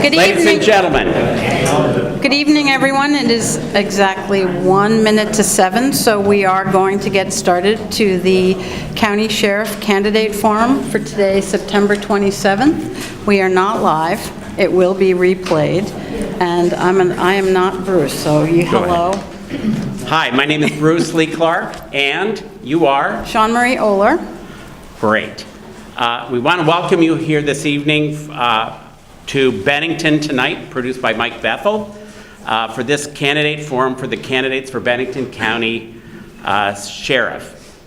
Good Ladies evening. and gentlemen. Good evening, everyone. It is exactly 1 minute to 7, so we are going to get started to the County Sheriff Candidate Forum for today, September 27th. We are not live. It will be replayed, and I am not Bruce, so you hello. Hi, my name is Bruce Lee Clark, and you are? Sean Marie Oler. Great. We want to welcome you here this evening to Bennington tonight, produced by Mike Bethel, for this candidate forum for the candidates for Bennington County Sheriff.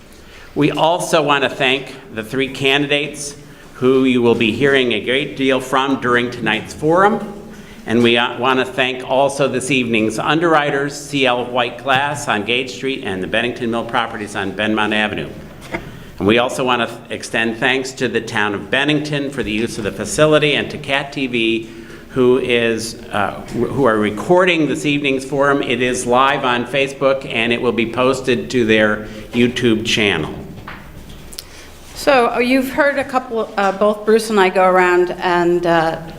We also want to thank the three candidates who you will be hearing a great deal from during tonight's forum. And we want to thank also this evening's underwriters, CL White Glass on Gage Street and the Bennington Mill Properties on Benmont Avenue. And we also want to extend thanks to the town of Bennington for the use of the facility, and to Cat TV, who are recording this evening's forum. It is live on Facebook, and it will be posted to their YouTube channel. So you've heard a couple, both Bruce and I go around and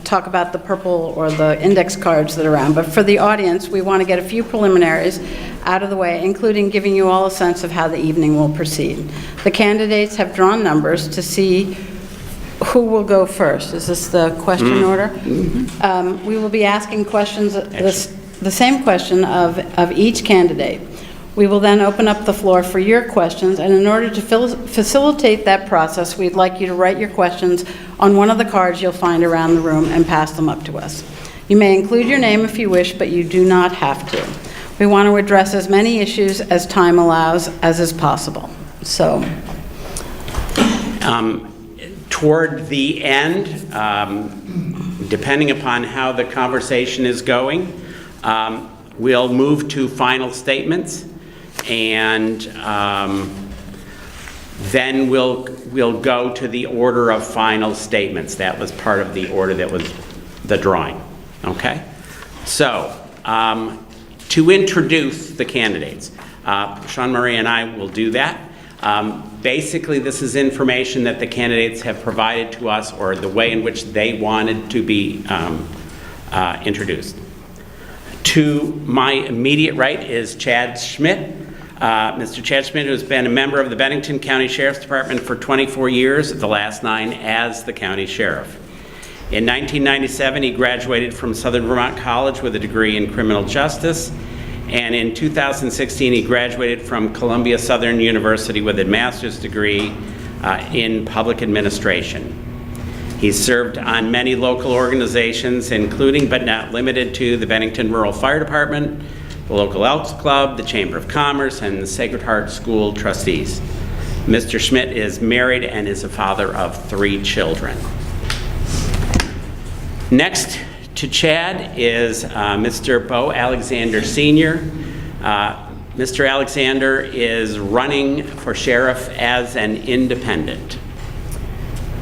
talk about the purple or the index cards that are around, but for the audience, we want to get a few preliminaries out of the way, including giving you all a sense of how the evening will proceed. The candidates have drawn numbers to see who will go first. Is this the question order? Mm-hmm. We will be asking questions, the same question of each candidate. We will then open up the floor for your questions, and in order to facilitate that process, we'd like you to write your questions on one of the cards you'll find around the room and pass them up to us. You may include your name if you wish, but you do not have to. We want to address as many issues as time allows as is possible. So, toward the end, depending upon how the conversation is going, we'll move to final statements, and then we'll go to the order of final statements. That was part of the order that was the drawing. Okay? So, to introduce the candidates, Sean Marie and I will do that. Basically, this is information that the candidates have provided to us, or the way in which they wanted to be introduced. To my immediate right is Chad Schmidt. Mr. Chad Schmidt, who has been a member of the Bennington County Sheriff's Department for 24 years, the last 9 as the county sheriff. In 1997, he graduated from Southern Vermont College with a degree in criminal justice, and in 2016, he graduated from Columbia Southern University with a master's degree in public administration. He's served on many local organizations, including but not limited to the Bennington Rural Fire Department, the local Elks Club, the Chamber of Commerce, and the Sacred Heart School trustees. Mr. Schmidt is married and is a father of 3 children. Next to Chad is Mr. Bo Alexander Sr. Mr. Alexander is running for sheriff as an independent.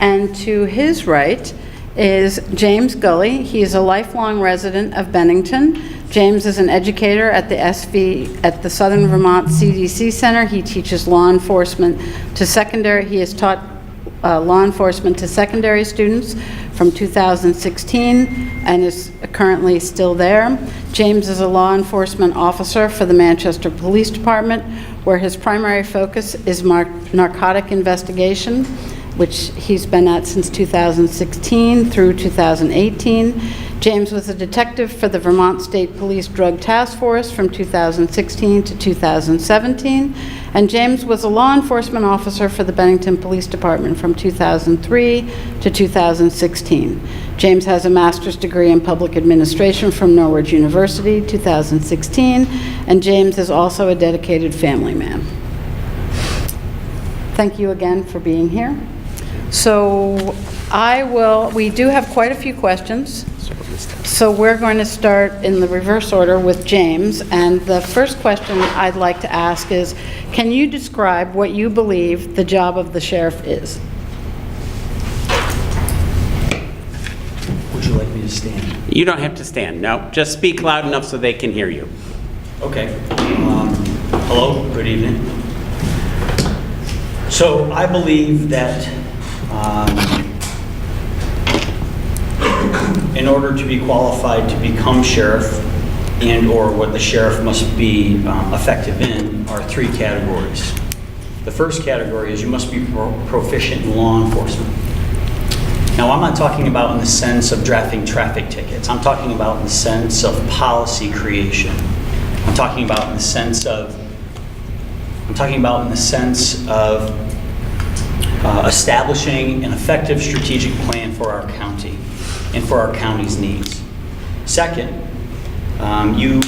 and to his right is James Gully. He is a lifelong resident of Bennington. James is an educator at the Southern Vermont CDC Center. He teaches law enforcement to secondary. He has taught law enforcement to secondary students from 2016 and is currently still there. James is a law enforcement officer for the Manchester Police Department, where his primary focus is narcotic investigation, which he's been at since 2016 through 2018. James was a detective for the Vermont State Police Drug Task Force from 2016 to 2017, and James was a law enforcement officer for the Bennington Police Department from 2003 to 2016. James has a master's degree in public administration from Norwich University, 2016, and James is also a dedicated family man. Thank you again for being here. So we do have quite a few questions. So we're going to start in the reverse order with James. And the first question I'd like to ask is, can you describe what you believe the job of the sheriff is? Would you like me to stand? You don't have to stand, no. Just speak loud enough so they can hear you. Okay. Hello, good evening. So I believe that in order to be qualified to become sheriff and/or what the sheriff must be effective in are three categories. The first category is you must be proficient in law enforcement. Now, I'm not talking about in the sense of drafting traffic tickets. I'm talking about in the sense of policy creation. I'm talking about in the sense of establishing an effective strategic plan for our county and for our county's needs. Second, you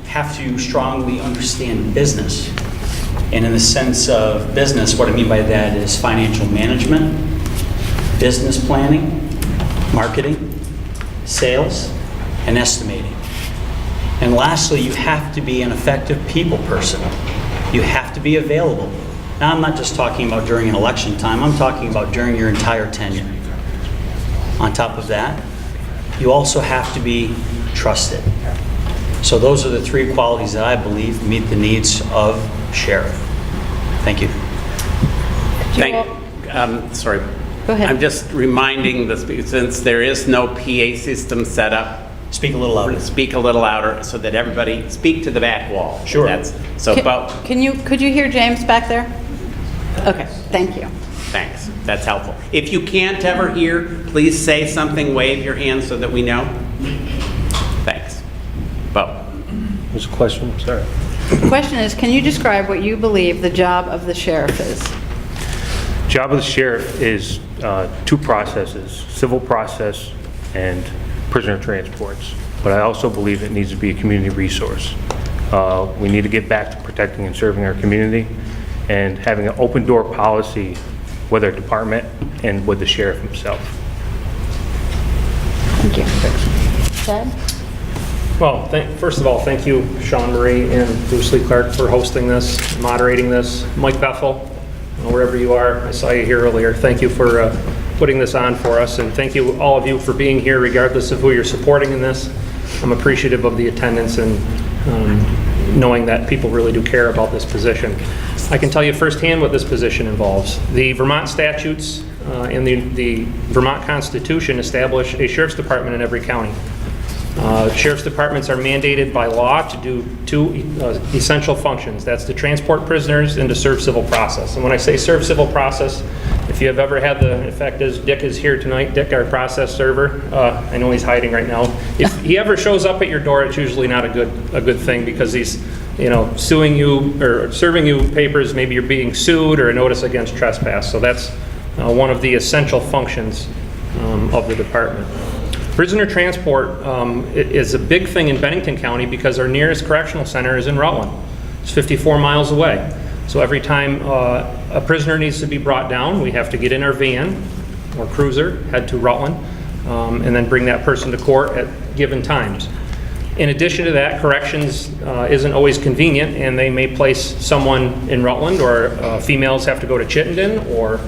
have to strongly understand business. And in the sense of business, what I mean by that is financial management, business planning, marketing, sales, and estimating. And lastly, you have to be an effective people person. You have to be available. Now, I'm not just talking about during an election time, I'm talking about during your entire tenure. On top of that, you also have to be trusted. So those are the three qualities that I believe meet the needs of sheriff. Thank you. Sorry. Go ahead. I'm just reminding the speaker, since there is no PA system set up, Speak a little louder. speak a little louder so that everybody, speak to the back wall. Sure. Could you hear James back there? Okay, thank you. Thanks, that's helpful. If you can't ever hear, please say something, wave your hand so that we know. Thanks. Bo. There's a question, sorry. The question is, can you describe what you believe the job of the sheriff is? Job of the sheriff is two processes, civil process and prisoner transports. But I also believe it needs to be a community resource. We need to get back to protecting and serving our community and having an open door policy with our department and with the sheriff himself. Thank you. Chad? Well, first of all, thank you, Sean Marie and Bruce Lee Clark, for hosting this, moderating this. Mike Bethel, wherever you are, I saw you here earlier. Thank you for putting this on for us, and thank you, all of you, for being here, regardless of who you're supporting in this. I'm appreciative of the attendance and knowing that people really do care about this position. I can tell you firsthand what this position involves. The Vermont statutes and the Vermont Constitution establish a sheriff's department in every county. Sheriff's departments are mandated by law to do two essential functions. That's to transport prisoners and to serve civil process. And when I say serve civil process, if you have ever had in fact, as Dick is here tonight, Dick, our process server, I know he's hiding right now. If he ever shows up at your door, it's usually not a good thing, because he's, suing you or serving you papers. Maybe you're being sued or a notice against trespass. So that's one of the essential functions of the department. Prisoner transport is a big thing in Bennington County because our nearest correctional center is in Rutland. It's 54 miles away. So every time a prisoner needs to be brought down, we have to get in our van or cruiser, head to Rutland, and then bring that person to court at given times. In addition to that, corrections isn't always convenient, and they may place someone in Rutland, or females have to go to Chittenden, or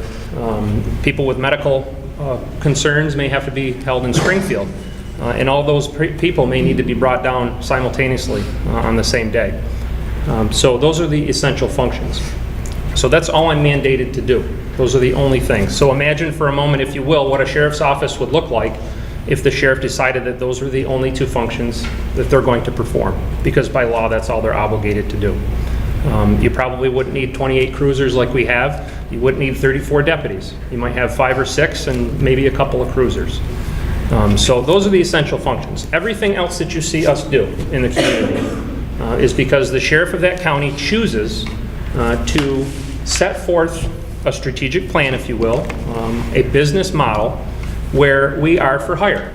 people with medical concerns may have to be held in Springfield. And all those people may need to be brought down simultaneously on the same day. So those are the essential functions. So that's all I'm mandated to do. Those are the only things. So imagine for a moment, if you will, what a sheriff's office would look like if the sheriff decided that those were the only two functions that they're going to perform, because by law that's all they're obligated to do. You probably wouldn't need 28 cruisers like we have. You wouldn't need 34 deputies. You might have 5 or 6 and maybe a couple of cruisers. So those are the essential functions. Everything else that you see us do in the community is because the sheriff of that county chooses to set forth a strategic plan, if you will, a business model where we are for hire.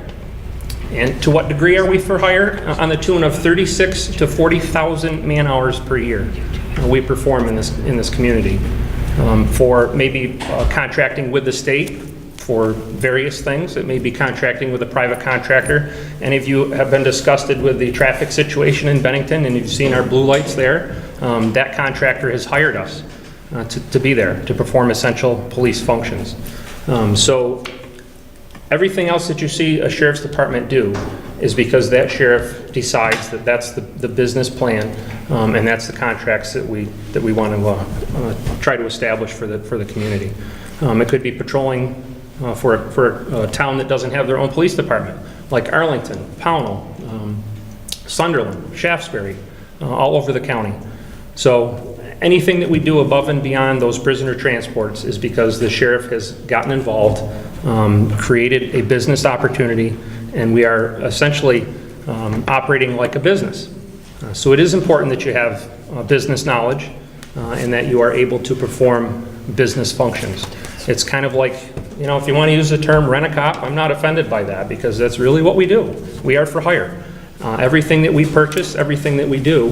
And to what degree are we for hire? On the tune of 36 to 40,000 man hours per year we perform in this community, for maybe contracting with the state for various things. It may be contracting with a private contractor. Any of you have been disgusted with the traffic situation in Bennington and you've seen our blue lights there. That contractor has hired us to be there to perform essential police functions. So everything else that you see a sheriff's department do is because that sheriff decides that that's the business plan, and that's the contracts that we want to try to establish for the community. It could be patrolling for a town that doesn't have their own police department. like Arlington, Pownell, Sunderland, Shaftesbury, all over the county. So anything that we do above and beyond those prisoner transports is because the sheriff has gotten involved, created a business opportunity, and we are essentially operating like a business. So it is important that you have business knowledge and that you are able to perform business functions. It's kind of like, you know, if you want to use the term rent-a-cop, I'm not offended by that because that's really what we do. We are for hire. Everything that we purchase, everything that we do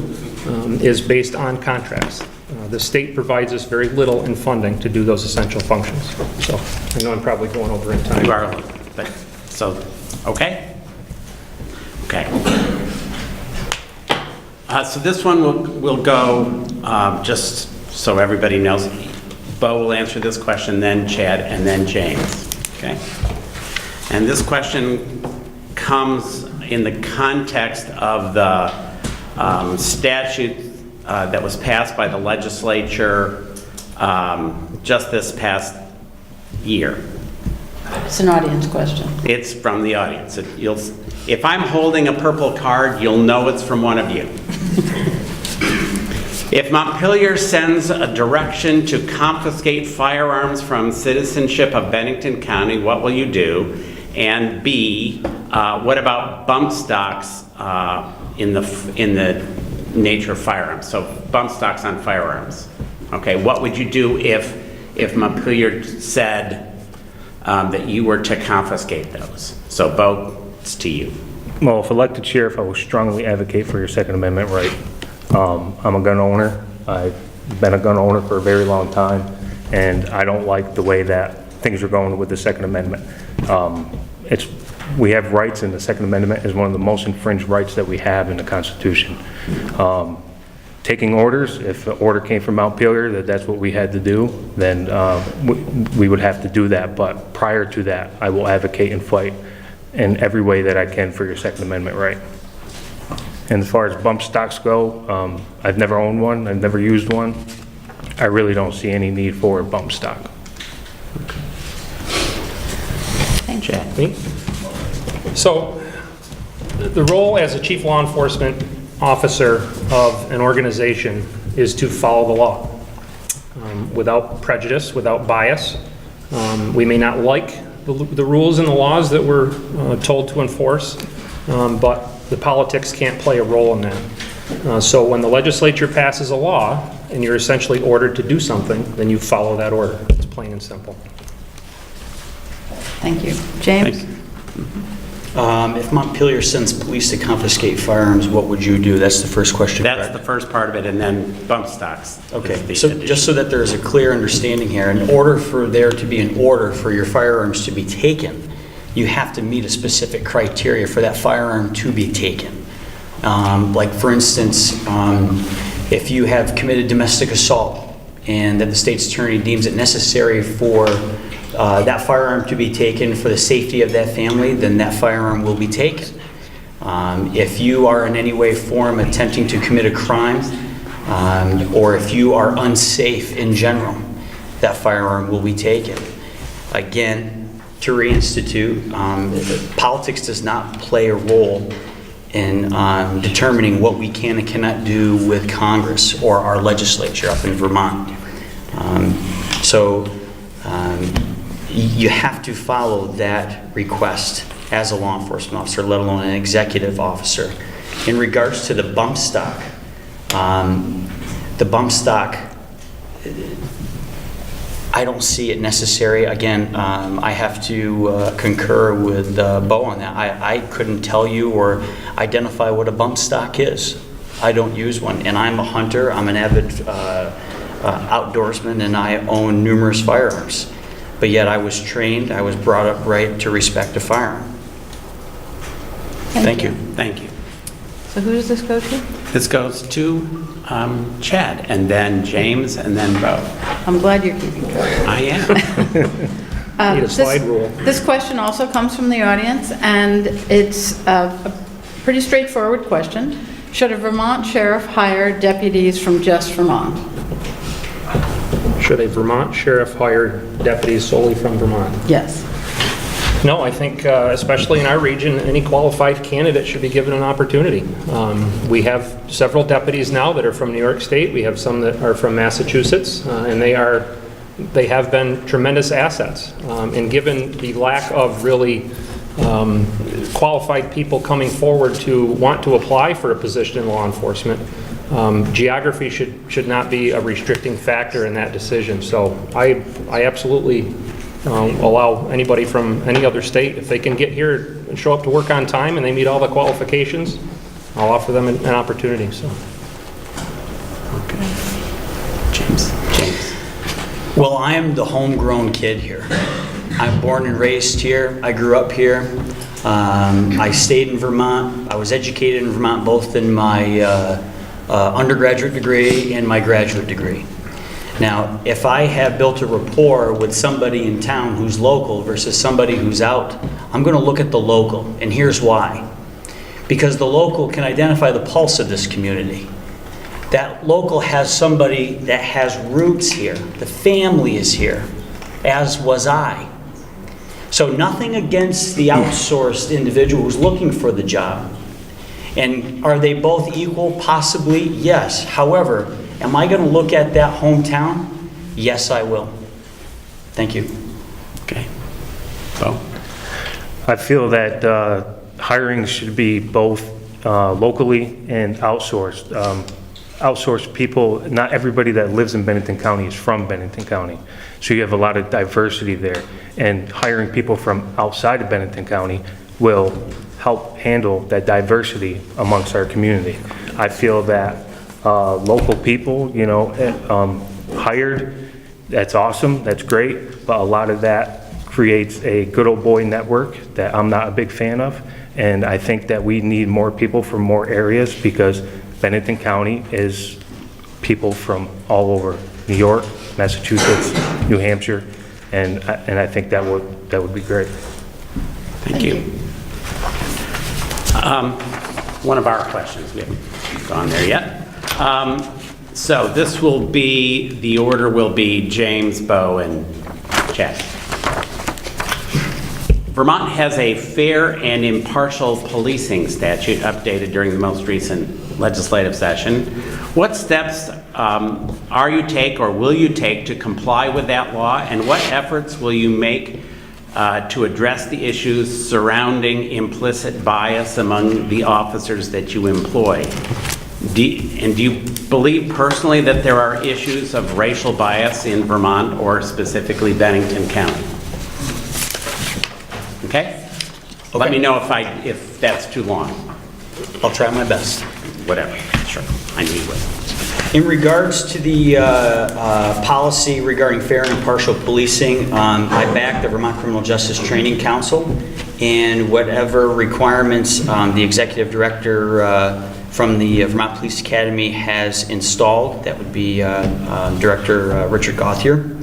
is based on contracts. The state provides us very little in funding to do those essential functions. So I know I'm probably going over in time. You are, but, so, okay? Okay. So this one will go, just so everybody knows, Bo will answer this question, then Chad, and then James, okay? And this question comes in the context of the statute that was passed by the legislature just this past year. It's an audience question. It's from the audience. If I'm holding a purple card, you'll know it's from one of you. If Montpelier sends a direction to confiscate firearms from citizenship of Bennington County, what will you do? And B, what about bump stocks in the nature of firearms? So bump stocks on firearms. Okay, what would you do if Montpelier said that you were to confiscate those? So Bo, it's to you. Well, if elected sheriff, I will strongly advocate for your Second Amendment right. I'm a gun owner. I've been a gun owner for a very long time, and I don't like the way that things are going with the Second Amendment. We have rights, and the Second Amendment is one of the most infringed rights that we have in the Constitution. Taking orders, if the order came from Montpelier that's what we had to do, then we would have to do that. But prior to that, I will advocate and fight in every way that I can for your Second Amendment right. And as far as bump stocks go, I've never owned one. I've never used one. I really don't see any need for a bump stock. Thank you. Me? So the role as a chief law enforcement officer of an organization is to follow the law without prejudice, without bias. We may not like the rules and the laws that we're told to enforce, but the politics can't play a role in that. So when the legislature passes a law and you're essentially ordered to do something, then you follow that order. It's plain and simple. Thank you. James? If Montpelier sends police to confiscate firearms, what would you do? That's the first question, That's correct? the first part of it, and then bump stocks. Okay, is the so addition. just so that there's a clear understanding here, in order for there to be an order for your firearms to be taken, you have to meet a specific criteria for that firearm to be taken. Like for instance, if you have committed domestic assault and that the state's attorney deems it necessary for that firearm to be taken for the safety of that family, then that firearm will be taken. If you are in any way, form attempting to commit a crime, or if you are unsafe in general, that firearm will be taken. Again, to reinstitute, politics does not play a role in determining what we can and cannot do with Congress or our legislature up in Vermont. You have to follow that request as a law enforcement officer, let alone an executive officer. In regards to the bump stock, I don't see it necessary. Again, I have to concur with Bo on that. I couldn't tell you or identify what a bump stock is. I don't use one, and I'm a hunter. I'm an avid outdoorsman, and I own numerous firearms. But yet I was trained, I was brought up right to respect a firearm. Thank you. Thank you. So who does this go to? This goes to Chad, and then James, and then Bo. I'm glad you're keeping track. I am. Need a slide rule. This question also comes from the audience, and it's a pretty straightforward question. Should a Vermont sheriff hire deputies from just Vermont? Should a Vermont sheriff hire deputies solely from Vermont? Yes. No, I think especially in our region, any qualified candidate should be given an opportunity. We have several deputies now that are from New York State. We have some that are from Massachusetts, and they have been tremendous assets. And given the lack of really qualified people coming forward to want to apply for a position in law enforcement, geography should not be a restricting factor in that decision. So I absolutely allow anybody from any other state, if they can get here and show up to work on time and they meet all the qualifications, I'll offer them an opportunity. So. Okay. James. Well, I am the homegrown kid here. I'm born and raised here. I grew up here. I stayed in Vermont. I was educated in Vermont both in my undergraduate degree and my graduate degree. Now, if I have built a rapport with somebody in town who's local versus somebody who's out, I'm going to look at the local, and here's why. Because the local can identify the pulse of this community. That local has somebody that has roots here. The family is here, as was I. So nothing against the outsourced individual who's looking for the job. And are they both equal? Possibly, yes. However, am I going to look at that hometown? Yes, I will. Thank you. Okay. So, I feel that hiring should be both locally and outsourced. Outsourced people, not everybody that lives in Bennington County is from Bennington County. So you have a lot of diversity there. And hiring people from outside of Bennington County will help handle that diversity amongst our community. I feel that local people, hired, that's awesome, that's great, but a lot of that creates a good old boy network that I'm not a big fan of. And I think that we need more people from more areas because Bennington County is people from all over New York, Massachusetts, New Hampshire, and I think that would be great. thank you. One of our questions, we haven't gone there yet. So this will be, the order will be James, Bo, and Chad. Vermont has a fair and impartial policing statute updated during the most recent legislative session. What steps are you take or will you take to comply with that law, and what efforts will you make to address the issues surrounding implicit bias among the officers that you employ? Do you believe personally that there are issues of racial bias in Vermont or specifically Bennington County? Okay? Let me know if that's too long. I'll try my best. Whatever. Sure. I knew you would. In regards to the policy regarding fair and impartial policing, I back the Vermont Criminal Justice Training Council and whatever requirements the executive director from the Vermont Police Academy has installed. That would be Director Richard Gauthier.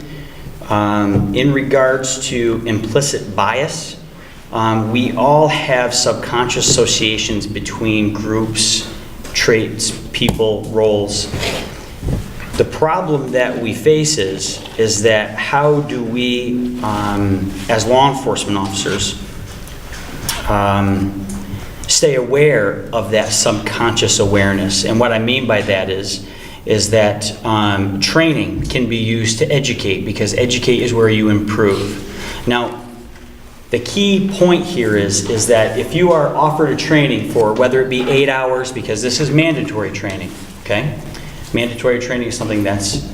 In regards to implicit bias, we all have subconscious associations between groups, traits, people, roles. The problem that we face is that how do we, as law enforcement officers, stay aware of that subconscious awareness? And what I mean by that is that training can be used to educate, because educate is where you improve. Now, the key point here is that if you are offered a training for, whether it be 8 hours, because this is mandatory training, okay? Mandatory training is something that's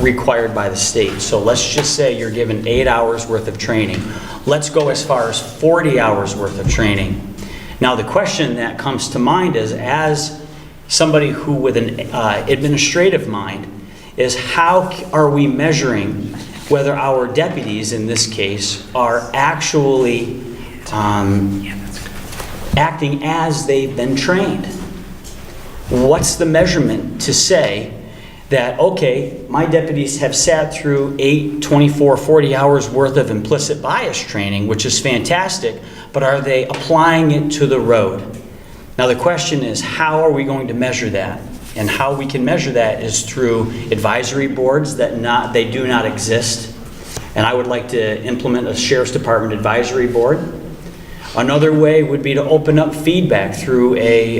required by the state. So let's just say you're given 8 hours worth of training. Let's go as far as 40 hours worth of training. Now the question that comes to mind is, as somebody who with an administrative mind, is how are we measuring whether our deputies, in this case, are actually acting as they've been trained? What's the measurement to say that, okay, my deputies have sat through 8, 24, 40 hours worth of implicit bias training, which is fantastic, but are they applying it to the road? Now the question is, how are we going to measure that? And how we can measure that is through advisory boards that they do not exist. And I would like to implement a Sheriff's Department Advisory Board. Another way would be to open up feedback through a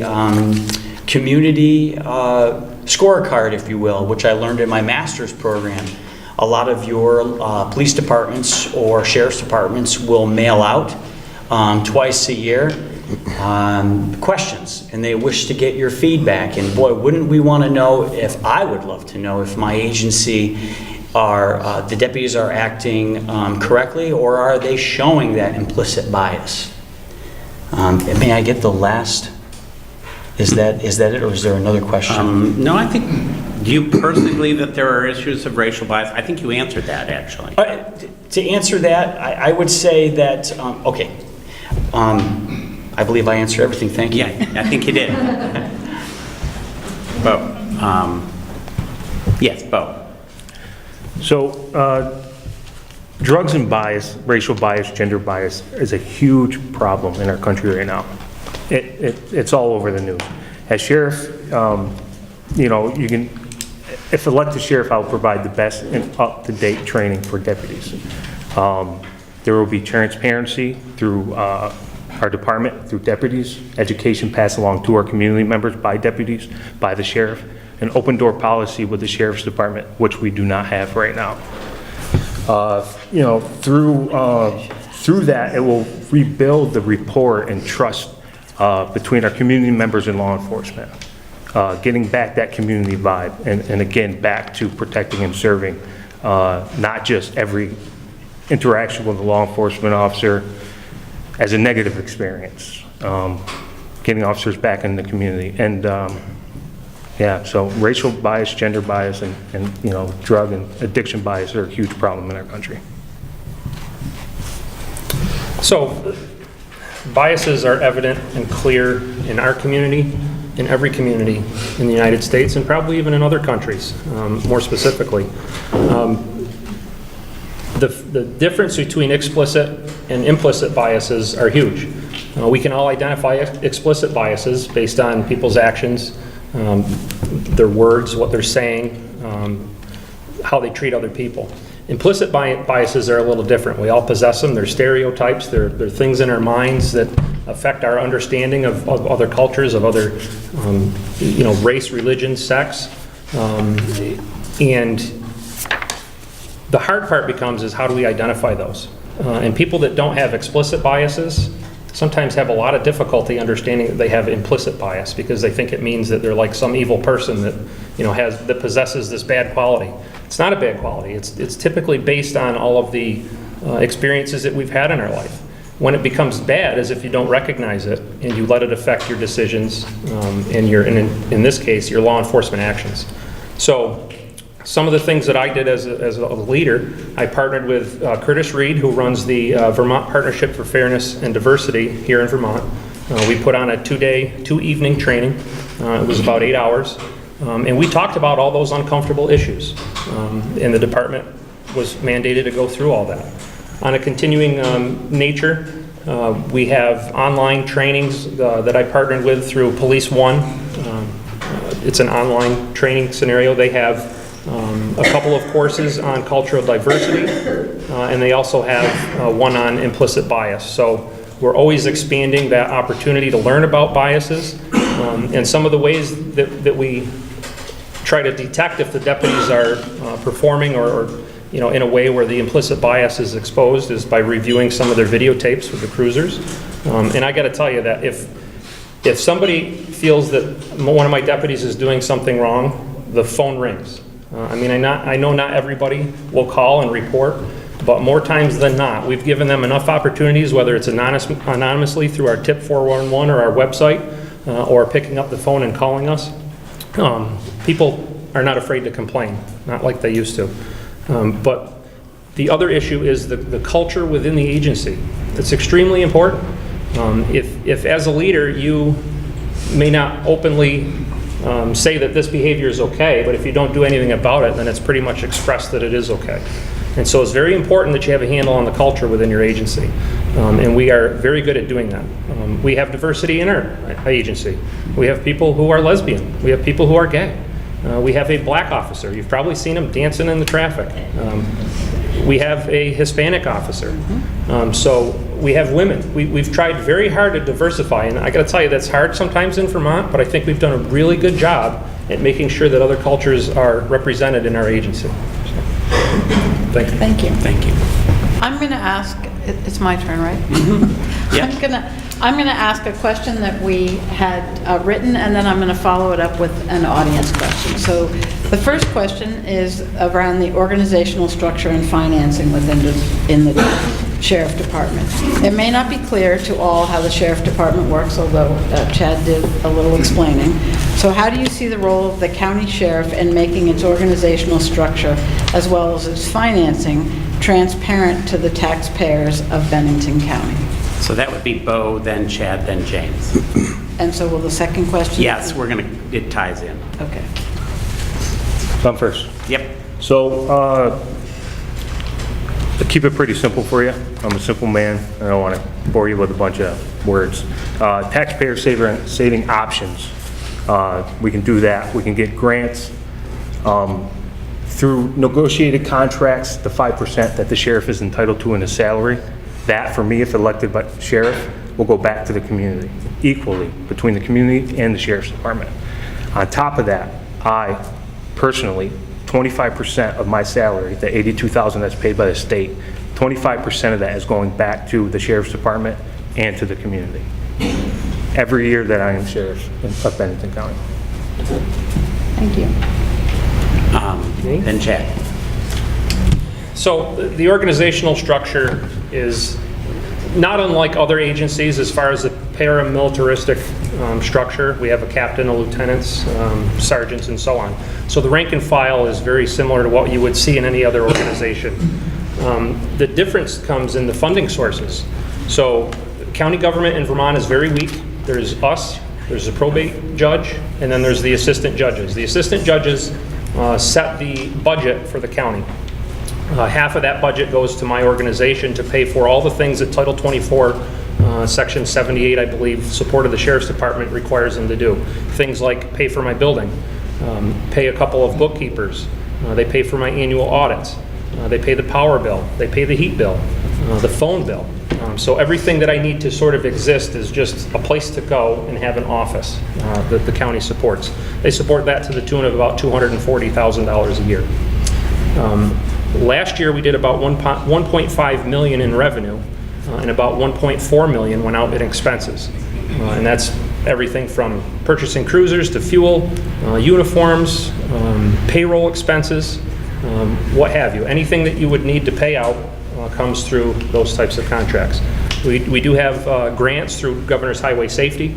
community scorecard, if you will, which I learned in my master's program. A lot of your police departments or sheriff's departments will mail out twice a year questions, and they wish to get your feedback. And boy, wouldn't we want to know, if I would love to know if my agency the deputies are acting correctly, or are they showing that implicit bias? May I get the last? Is that it, or is there another question? No, I think, do you personally believe that there are issues of racial bias? I think you answered that, actually. To answer that, I would say that, okay, I believe I answered everything, thank you. Yeah, I think you did. Bo. Yes, Bo. So, drugs and bias, racial bias, gender bias is a huge problem in our country right now. It's all over the news. As sheriff, you know, you can, if elected sheriff, I'll provide the best and up-to-date training for deputies. There will be transparency through our department, through deputies, education passed along to our community members by deputies, by the sheriff, an open door policy with the sheriff's department, which we do not have right now. You know, through that, it will rebuild the rapport and trust between our community members and law enforcement, getting back that community vibe, and again, back to protecting and serving, not just every interaction with a law enforcement officer as a negative experience, getting officers back in the community. And yeah, so racial bias, gender bias, and you know, drug and addiction bias are a huge problem in our country. So, biases are evident and clear in our community, in every community in the United States, and probably even in other countries, more specifically. The difference between explicit and implicit biases are huge. We can all identify explicit biases based on people's actions, their words, what they're saying, how they treat other people. Implicit biases are a little different. We all possess them. They're stereotypes. They're things in our minds that affect our understanding of other cultures, of other, you know, race, religion, sex. And the hard part becomes is how do we identify those? And people that don't have explicit biases sometimes have a lot of difficulty understanding that they have implicit bias, because they think it means that they're like some evil person that, you know, that possesses this bad quality. It's not a bad quality. It's typically based on all of the experiences that we've had in our life. When it becomes bad is if you don't recognize it and you let it affect your decisions and in this case, your law enforcement actions. So some of the things that I did as a leader, I partnered with Curtis Reed, who runs the Vermont Partnership for Fairness and Diversity here in Vermont. We put on a two-evening training. It was about 8 hours. And we talked about all those uncomfortable issues. And the department was mandated to go through all that. On a continuing nature, we have online trainings that I partnered with through Police One. It's an online training scenario. They have a couple of courses on cultural diversity, and they also have one on implicit bias. So we're always expanding that opportunity to learn about biases, and some of the ways that we try to detect if the deputies are performing or you know, in a way where the implicit bias is exposed is by reviewing some of their videotapes with the cruisers. And I got to tell you that if somebody feels that one of my deputies is doing something wrong, the phone rings. I mean, I know not everybody will call and report, but more times than not, we've given them enough opportunities, whether it's anonymously through our tip 411 or our website, or picking up the phone and calling us. People are not afraid to complain, not like they used to. But the other issue is the culture within the agency. It's extremely important. If as a leader you may not openly say that this behavior is okay, but if you don't do anything about it, then it's pretty much expressed that it is okay. And so it's very important that you have a handle on the culture within your agency. And we are very good at doing that. We have diversity in our agency. We have people who are lesbian. We have people who are gay. We have a black officer. You've probably seen him dancing in the traffic. We have a Hispanic officer. So we have women. We've tried very hard to diversify, and I got to tell you, that's hard sometimes in Vermont, but I think we've done a really good job at making sure that other cultures are represented in our agency. So, thank you. Thank you. Thank you. I'm going to ask, it's my turn, right? Yeah. I'm going to ask a question that we had written, and then I'm going to follow it up with an audience question. So the first question is around the organizational structure and financing in the Sheriff Department. It may not be clear to all how the Sheriff Department works, although Chad did a little explaining. So how do you see the role of the county sheriff in making its organizational structure, as well as its financing, transparent to the taxpayers of Bennington County? So that would be Bo, then Chad, then James. And so will the second question? Yes, it ties in. Okay. So I'm first. Yep. So, to keep it pretty simple for you, I'm a simple man, I don't want to bore you with a bunch of words. Taxpayer saving options, we can do that. We can get grants through negotiated contracts, the 5% that the sheriff is entitled to in his salary. That, for me, if elected by sheriff, will go back to the community equally between the community and the sheriff's department. On top of that, I personally, 25% of my salary, the $82,000 that's paid by the state, 25% of that is going back to the sheriff's department and to the community. Every year that I am sheriff of Bennington County. Thank you. Then Chad. So the organizational structure is not unlike other agencies as far as the paramilitaristic structure. We have a captain, a lieutenants, sergeants, and so on. So the rank and file is very similar to what you would see in any other organization. The difference comes in the funding sources. So county government in Vermont is very weak. There's us, there's a probate judge, and then there's the assistant judges. The assistant judges set the budget for the county. Half of that budget goes to my organization to pay for all the things that Title 24, Section 78, I believe, support of the Sheriff's Department requires them to do. Things like pay for my building, pay a couple of bookkeepers, they pay for my annual audits, they pay the power bill, they pay the heat bill, the phone bill. So everything that I need to sort of exist is just a place to go and have an office that the county supports. They support that to the tune of about $240,000 a year. Last year we did about 1.5 million in revenue and about 1.4 million went out in expenses. And that's everything from purchasing cruisers to fuel, uniforms, payroll expenses, what have you. Anything that you would need to pay out comes through those types of contracts. We do have grants through Governor's Highway Safety.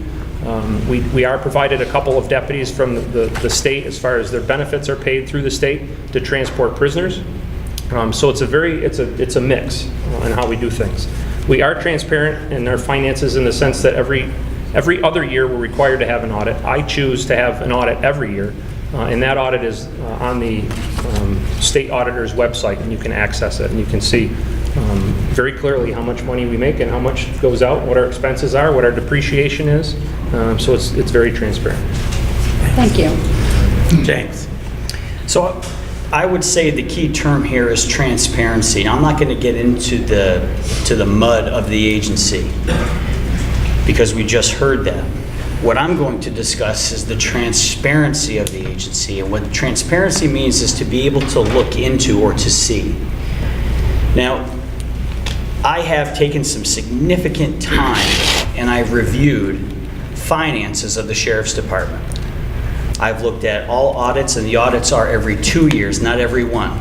We are provided a couple of deputies from the state as far as their benefits are paid through the state to transport prisoners. So it's a mix in how we do things. We are transparent in our finances in the sense that every other year we're required to have an audit. I choose to have an audit every year, and that audit is on the state auditor's website, and you can access it and you can see very clearly how much money we make and how much goes out, what our expenses are, what our depreciation is. So it's very transparent. Thank you. James. So I would say the key term here is transparency. I'm not going to get into the mud of the agency because we just heard that. What I'm going to discuss is the transparency of the agency, and what transparency means is to be able to look into or to see. Now, I have taken some significant time and I've reviewed finances of the Sheriff's Department. I've looked at all audits, and the audits are every 2 years, not every one.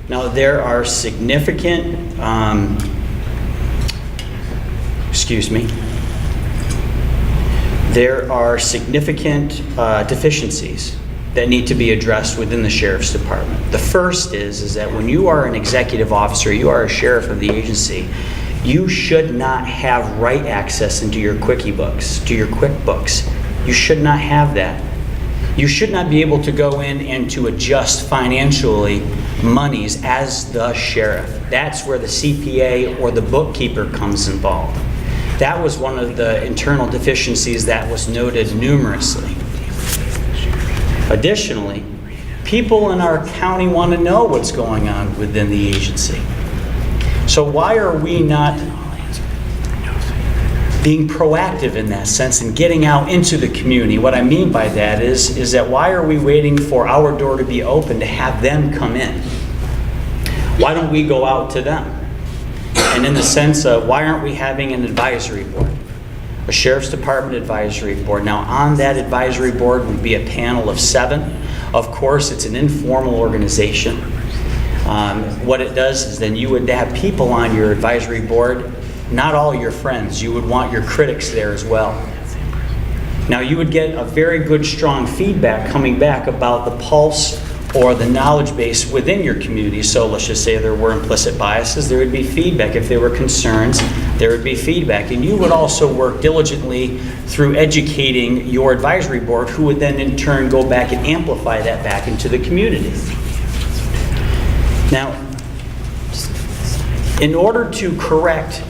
Now, there are significant, there are significant deficiencies that need to be addressed within the Sheriff's Department. The first is that when you are an executive officer, you are a sheriff of the agency, you should not have write access into your QuickBooks, to your QuickBooks. You should not have that. You should not be able to go in and to adjust financially monies as the sheriff. That's where the CPA or the bookkeeper comes involved. That was one of the internal deficiencies that was noted numerously. Additionally, People in our county want to know what's going on within the agency. So why are we not being proactive in that sense and getting out into the community? What I mean by that is that why are we waiting for our door to be open to have them come in? Why don't we go out to them? And in the sense of, why aren't we having an advisory board? A Sheriff's Department advisory board. Now, on that advisory board would be a panel of 7. Of course, it's an informal organization. What it does is then you would have people on your advisory board, not all your friends. You would want your critics there as well. Now, you would get a very good, strong feedback coming back about the pulse or the knowledge base within your community. So let's just say there were implicit biases, there would be feedback. If there were concerns, there would be feedback. And you would also work diligently through educating your advisory board, who would then in turn go back and amplify that back into the community. Now, in order to correct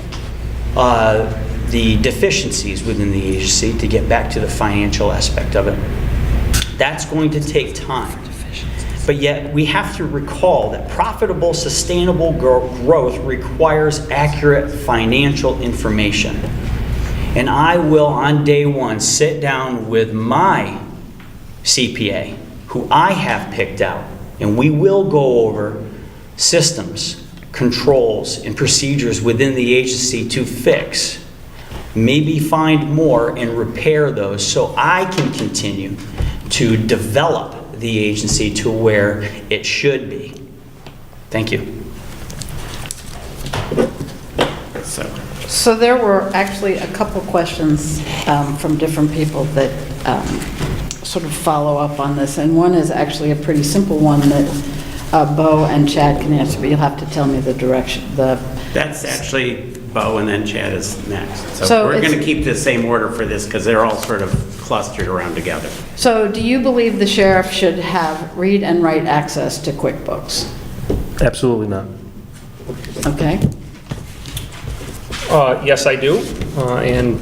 the deficiencies within the agency, to get back to the financial aspect of it, that's going to take time. But yet, we have to recall that profitable, sustainable growth requires accurate financial information. And I will, on day one, sit down with my CPA, who I have picked out, and we will go over systems, controls, and procedures within the agency to fix, maybe find more and repair those, so I can continue to develop the agency to where it should be. Thank you. So there were actually a couple questions from different people that sort of follow up on this, and one is actually a pretty simple one that Bo and Chad can answer, but you'll have to tell me the direction. That's actually Bo, and then Chad is next. So So we're it's- going to keep the same order for this because they're all sort of clustered around together. So do you believe the sheriff should have read and write access to QuickBooks? Absolutely not. Okay? Yes, I do, and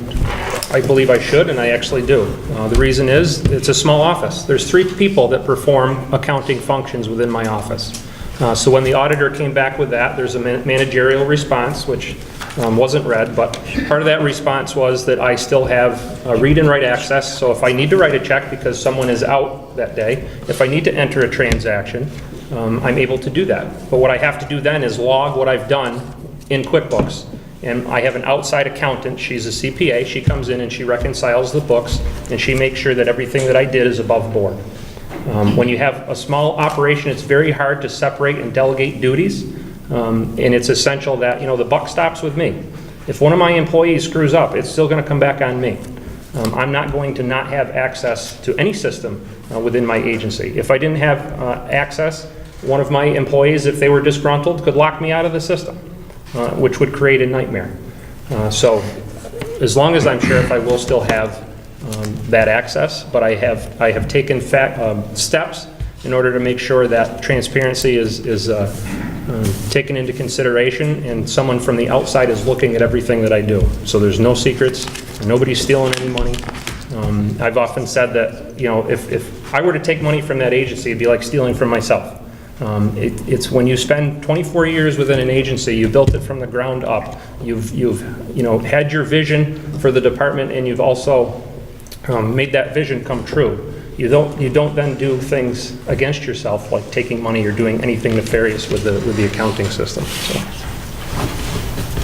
I believe I should, and I actually do. The reason is, it's a small office. There's 3 people that perform accounting functions within my office. So when the auditor came back with that, there's a managerial response, which wasn't read, but part of that response was that I still have read and write access. So if I need to write a check because someone is out that day, if I need to enter a transaction, I'm able to do that. But what I have to do then is log what I've done in QuickBooks. And I have an outside accountant, she's a CPA, she comes in and she reconciles the books, and she makes sure that everything that I did is above board. When you have a small operation, it's very hard to separate and delegate duties, and it's essential that, the buck stops with me. If one of my employees screws up, it's still going to come back on me. I'm not going to not have access to any system within my agency. If I didn't have access, one of my employees, if they were disgruntled, could lock me out of the system, which would create a nightmare. So as long as I'm sheriff, I will still have that access, but I have taken steps in order to make sure that transparency is taken into consideration, and someone from the outside is looking at everything that I do. So there's no secrets, nobody's stealing any money. I've often said that, if I were to take money from that agency, it'd be like stealing from myself. It's when you spend 24 years within an agency, you built it from the ground up. You've had your vision for the department, and you've also made that vision come true. You don't then do things against yourself, like taking money or doing anything nefarious with the accounting system.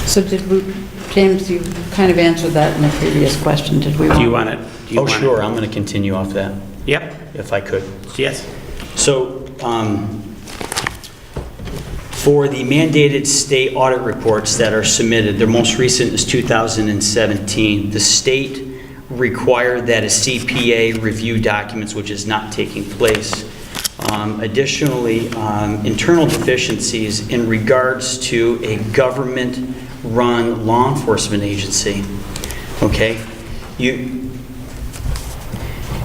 So James, you kind of answered that in a previous question. Did we? Do you want it? Oh, sure, I'm going to continue off that, Yep. if I could. Yes. So, for the mandated state audit reports that are submitted, their most recent is 2017, the state required that a CPA review documents, which is not taking place. Additionally, internal deficiencies in regards to a government-run law enforcement agency. Okay?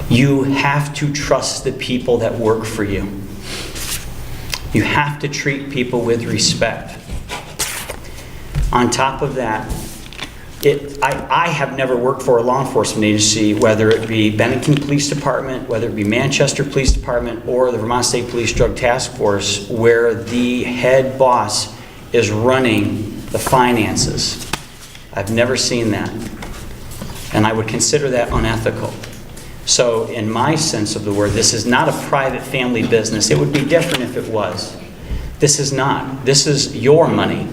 You have to trust the people that work for you. You have to treat people with respect. On top of that, I have never worked for a law enforcement agency, whether it be Bennington Police Department, whether it be Manchester Police Department, or the Vermont State Police Drug Task Force, where the head boss is running the finances. I've never seen that. And I would consider that unethical. So in my sense of the word, this is not a private family business. It would be different if it was. This is not. This is your money.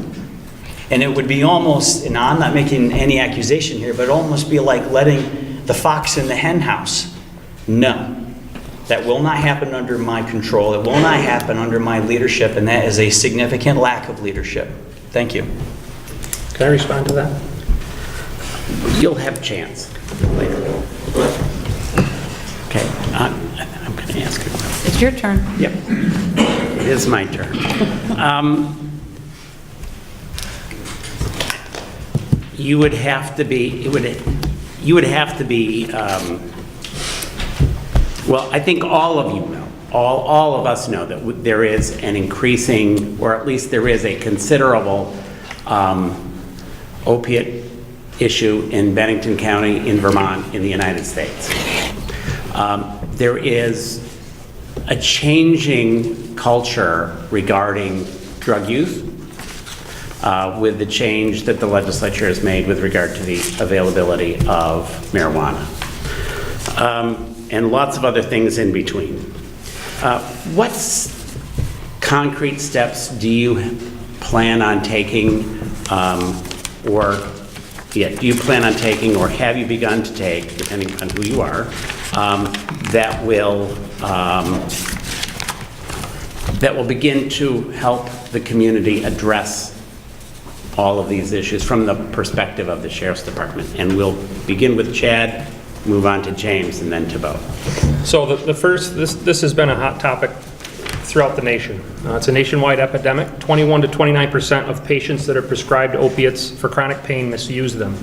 And it would be almost, and I'm not making any accusation here, but almost be like letting the fox in the hen house. No. That will not happen under my control. It will not happen under my leadership, and that is a significant lack of leadership. Thank you. Can I respond to that? You'll have a chance later. Okay, I'm going to ask you. It's your turn. Yep, it is my turn. You would have to be, you would have to be, well, I think all of you know, all of us know that there is an increasing, or at least there is a considerable opiate issue in Bennington County, in Vermont, in the United States. There is a changing culture regarding drug use with the change that the legislature has made with regard to the availability of marijuana. And lots of other things in between. What concrete steps do you plan on taking, or have you begun to take, depending on who you are, that will begin to help the community address all of these issues from the perspective of the Sheriff's Department? And we'll begin with Chad, move on to James, and then to Bo. So this has been a hot topic throughout the nation. It's a nationwide epidemic. 21 to 29% of patients that are prescribed opiates for chronic pain misuse them.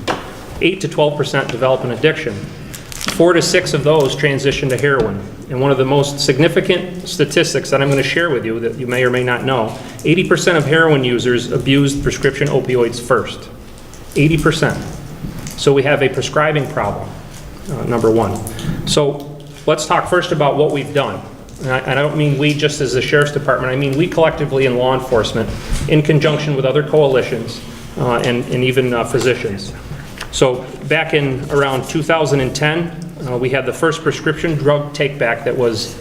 8 to 12% develop an addiction. 4 to 6 of those transition to heroin. And one of the most significant statistics that I'm going to share with you that you may or may not know, 80% of heroin users abused prescription opioids first. 80%. So we have a prescribing problem, number one. So let's talk first about what we've done. And I don't mean we just as the Sheriff's Department, I mean we collectively in law enforcement in conjunction with other coalitions and even physicians. So back in around 2010, we had the first prescription drug take-back that was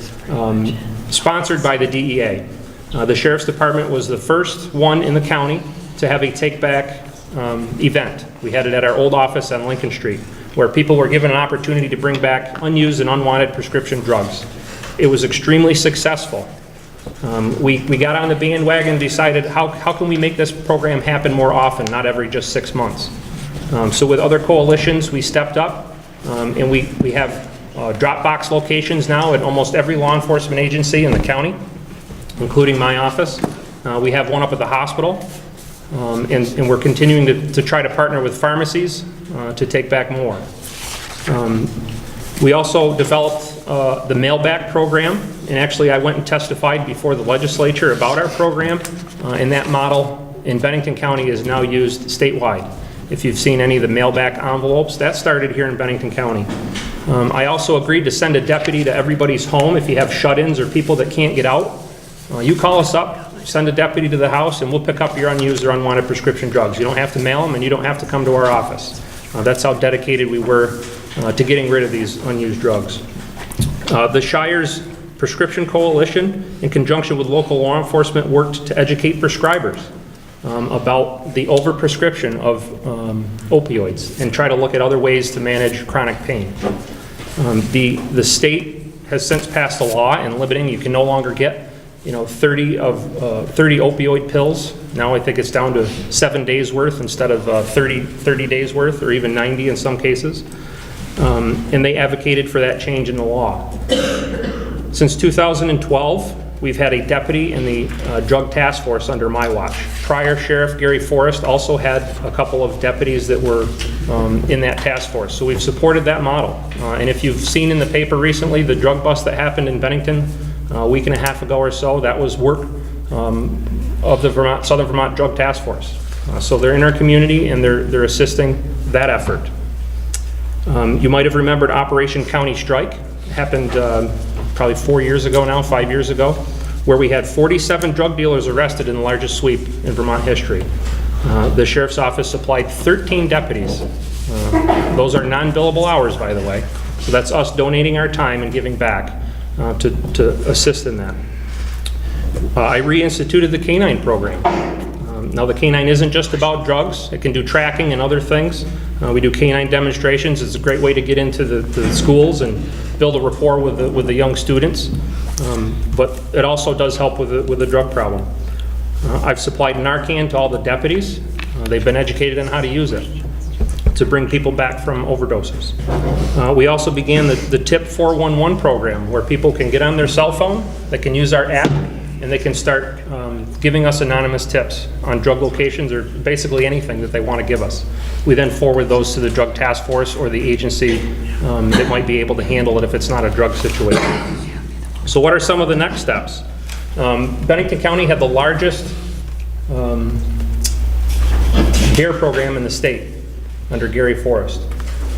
sponsored by the DEA. The Sheriff's Department was the first one in the county to have a take-back event. We had it at our old office on Lincoln Street, where people were given an opportunity to bring back unused and unwanted prescription drugs. It was extremely successful. We got on the bandwagon and decided how can we make this program happen more often, not every just 6 months. So with other coalitions, we stepped up, and we have drop box locations now at almost every law enforcement agency in the county, including my office. We have one up at the hospital, and we're continuing to try to partner with pharmacies to take back more. We also developed the mail-back program, and actually I went and testified before the legislature about our program, and that model in Bennington County is now used statewide. If you've seen any of the mail-back envelopes, that started here in Bennington County. I also agreed to send a deputy to everybody's home if you have shut-ins or people that can't get out. You call us up, send a deputy to the house, and we'll pick up your unused or unwanted prescription drugs. You don't have to mail them, and you don't have to come to our office. That's how dedicated we were to getting rid of these unused drugs. The Shire's Prescription Coalition, in conjunction with local law enforcement, worked to educate prescribers about the overprescription of opioids and try to look at other ways to manage chronic pain. The state has since passed a law in limiting, you can no longer get 30 opioid pills. Now I think it's down to 7 days worth instead of 30 days worth, or even 90 in some cases. And they advocated for that change in the law. Since 2012, we've had a deputy in the drug task force under my watch. Prior Sheriff Gary Forrest also had a couple of deputies that were in that task force. So we've supported that model. And if you've seen in the paper recently, the drug bust that happened in Bennington a week and a half ago or so, that was work of the Southern Vermont Drug Task Force. So they're in our community, and they're assisting that effort. You might have remembered Operation County Strike. It happened probably 4 years ago now, 5 years ago, where we had 47 drug dealers arrested in the largest sweep in Vermont history. The Sheriff's Office supplied 13 deputies. Those are non-billable hours, by the way. So that's us donating our time and giving back to assist in that. I reinstituted the K-9 program. Now, the K-9 isn't just about drugs. It can do tracking and other things. We do K-9 demonstrations. It's a great way to get into the schools and build a rapport with the young students. But it also does help with the drug problem. I've supplied Narcan to all the deputies. They've been educated on how to use it to bring people back from overdoses. We also began the TIP 411 program, where people can get on their cell phone, they can use our app, and they can start giving us anonymous tips on drug locations or basically anything that they want to give us. We then forward those to the drug task force or the agency that might be able to handle it if it's not a drug situation. So what are some of the next steps? Bennington County had the largest DARE program in the state under Gary Forrest.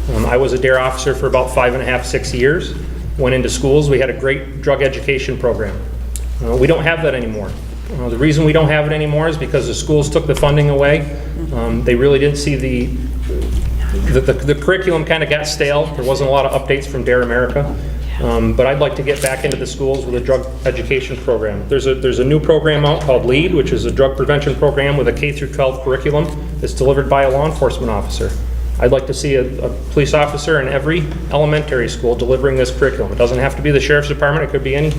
I was a DARE officer for about 5.5, 6 years. Went into schools. We had a great drug education program. We don't have that anymore. The reason we don't have it anymore is because the schools took the funding away. They really didn't see the curriculum kind of got stale. There wasn't a lot of updates from DARE America. But I'd like to get back into the schools with a drug education program. There's a new program out called LEAD, which is a drug prevention program with a K-12 curriculum that's delivered by a law enforcement officer. I'd like to see a police officer in every elementary school delivering this curriculum. It doesn't have to be the sheriff's department, it could be any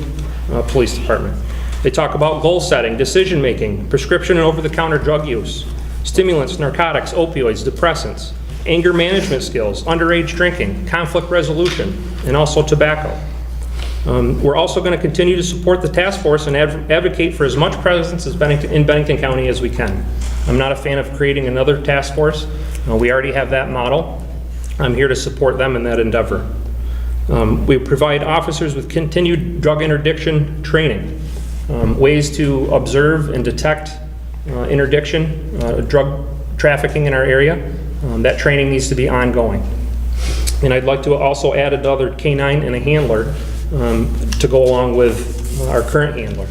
police department. They talk about goal setting, decision making, prescription and over-the-counter drug use, stimulants, narcotics, opioids, depressants, anger management skills, underage drinking, conflict resolution, and also tobacco. We're also going to continue to support the task force and advocate for as much presence in Bennington County as we can. I'm not a fan of creating another task force. We already have that model. I'm here to support them in that endeavor. We provide officers with continued drug interdiction training, ways to observe and detect interdiction, drug trafficking in our area. That training needs to be ongoing. And I'd like to also add another K-9 and a handler to go along with our current handler.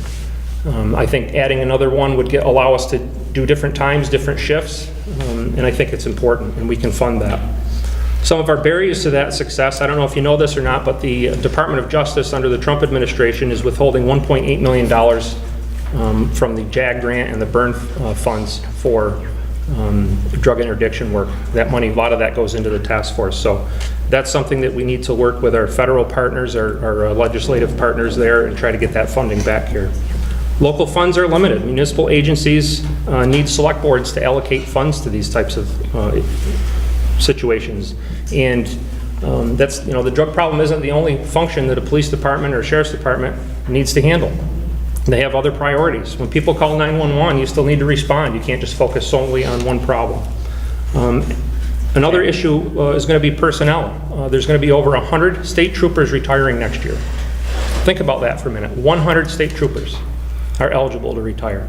I think adding another one would allow us to do different times, different shifts, and I think it's important, and we can fund that. Some of our barriers to that success, I don't know if you know this or not, but the Department of Justice under the Trump administration is withholding $1.8 million from the JAG grant and the BURN funds for drug interdiction work. That money, a lot of that goes into the task force. So that's something that we need to work with our federal partners, our legislative partners there, and try to get that funding back here. Local funds are limited. Municipal agencies need select boards to allocate funds to these types of situations. And that's, the drug problem isn't the only function that a police department or a sheriff's department needs to handle. They have other priorities. When people call 911, you still need to respond. You can't just focus solely on one problem. Another issue is going to be personnel. There's going to be over 100 state troopers retiring next year. Think about that for a minute. 100 state troopers are eligible to retire.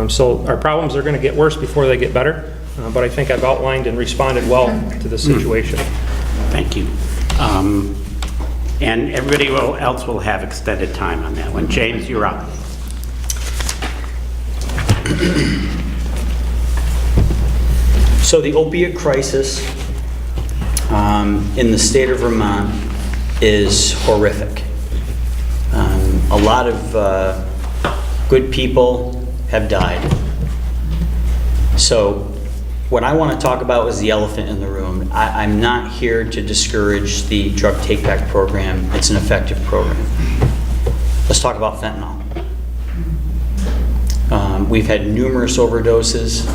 So our problems are going to get worse before they get better, but I think I've outlined and responded well to the situation. Thank you. And everybody else will have extended time on that one. James, you're up. So the opiate crisis in the state of Vermont is horrific. A lot of good people have died. So what I want to talk about is the elephant in the room. I'm not here to discourage the drug take-back program. It's an effective program. Let's talk about fentanyl. We've had numerous overdoses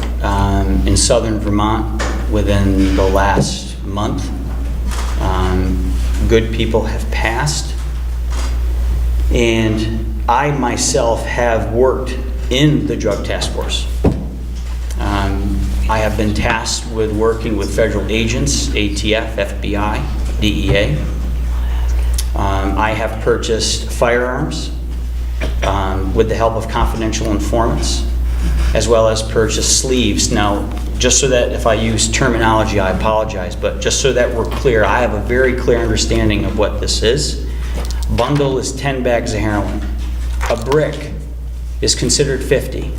in southern Vermont within the last month. Good people have passed. And I myself have worked in the drug task force. I have been tasked with working with federal agents, ATF, FBI, DEA. I have purchased firearms with the help of confidential informants. as well as purchase sleeves. Now, just so that if I use terminology, I apologize, but just so that we're clear, I have a very clear understanding of what this is. Bundle is 10 bags of heroin. A brick is considered 50.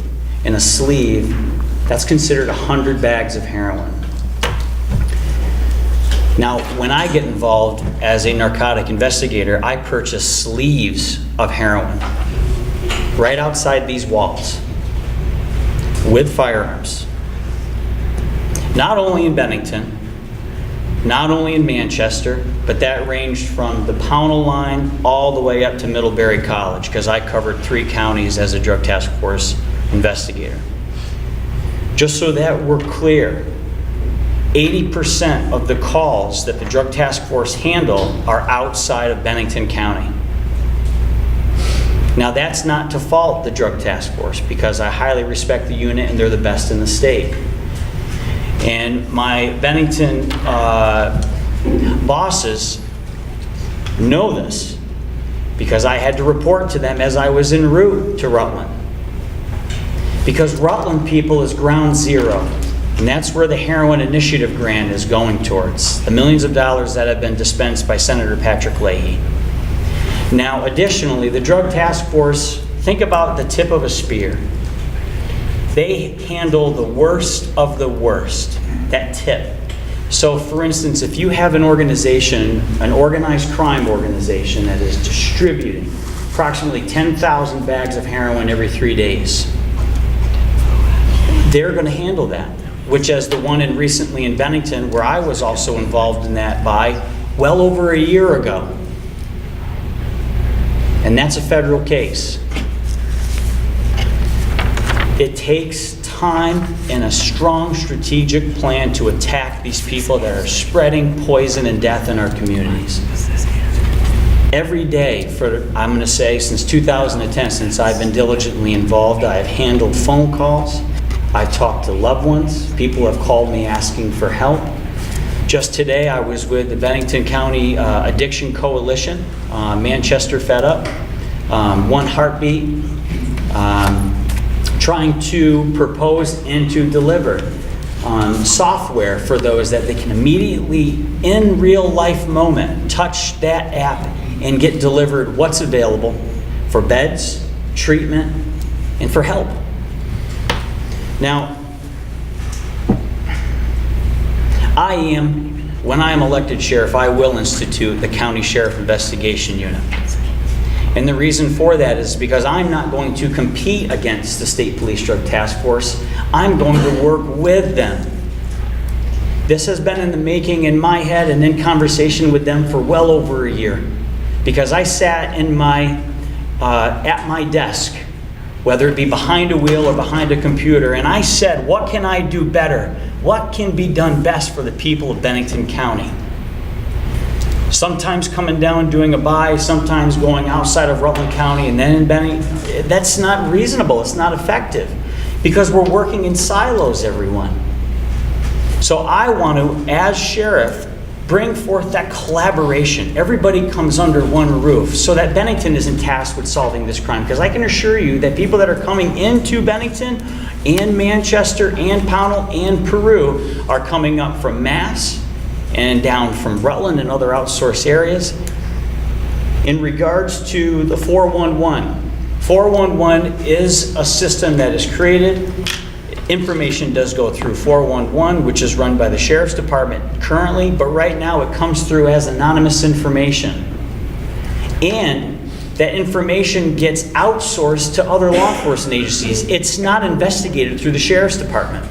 And a sleeve, that's considered 100 bags of heroin. Now, when I get involved as a narcotic investigator, I purchase sleeves of heroin right outside these walls with firearms. Not only in Bennington, not only in Manchester, but that ranged from the Pownell line all the way up to Middlebury College, because I covered 3 counties as a drug task force investigator. Just so that we're clear, 80% of the calls that the drug task force handle are outside of Bennington County. Now, that's not to fault the drug task force, because I highly respect the unit and they're the best in the state. And my Bennington bosses know this, because I had to report to them as I was en route to Rutland. Because Rutland, people, is ground zero, and that's where the heroin initiative grant is going towards, the millions of dollars that have been dispensed by Senator Patrick Leahy. Now, additionally, the drug task force, think about the tip of a spear. They handle the worst of the worst, that tip. So, for instance, if you have an organization, an organized crime organization that is distributing approximately 10,000 bags of heroin every 3 days, they're going to handle that, which as the one recently in Bennington, where I was also involved in that by well over a year ago. And that's a federal case. It takes time and a strong strategic plan to attack these people that are spreading poison and death in our communities. Every day for, I'm going to say, since 2010, since I've been diligently involved, I have handled phone calls. I've talked to loved ones. People have called me asking for help. Just today, I was with the Bennington County Addiction Coalition, Manchester Fed Up, One Heartbeat, trying to propose and to deliver software for those that they can immediately, in real life moment, touch that app and get delivered what's available for beds, treatment, and for help. Now, when I am elected sheriff, I will institute the County Sheriff Investigation Unit. And the reason for that is because I'm not going to compete against the State Police Drug Task Force. I'm going to work with them. This has been in the making in my head and in conversation with them for well over a year. Because I sat in at my desk, whether it be behind a wheel or behind a computer, and I said, what can I do better? What can be done best for the people of Bennington County? Sometimes coming down doing a buy, sometimes going outside of Rutland County and then in Bennington. That's not reasonable. It's not effective because we're working in silos, everyone. So I want to, as sheriff, bring forth that collaboration. Everybody comes under one roof so that Bennington isn't tasked with solving this crime. Because I can assure you that people that are coming into Bennington and Manchester and Pownell and Peru are coming up from Mass and down from Rutland and other outsourced areas. In regards to the 411, 411 is a system that is created. Information does go through 411, which is run by the Sheriff's Department currently, but right now it comes through as anonymous information. And that information gets outsourced to other law enforcement agencies. It's not investigated through the Sheriff's Department.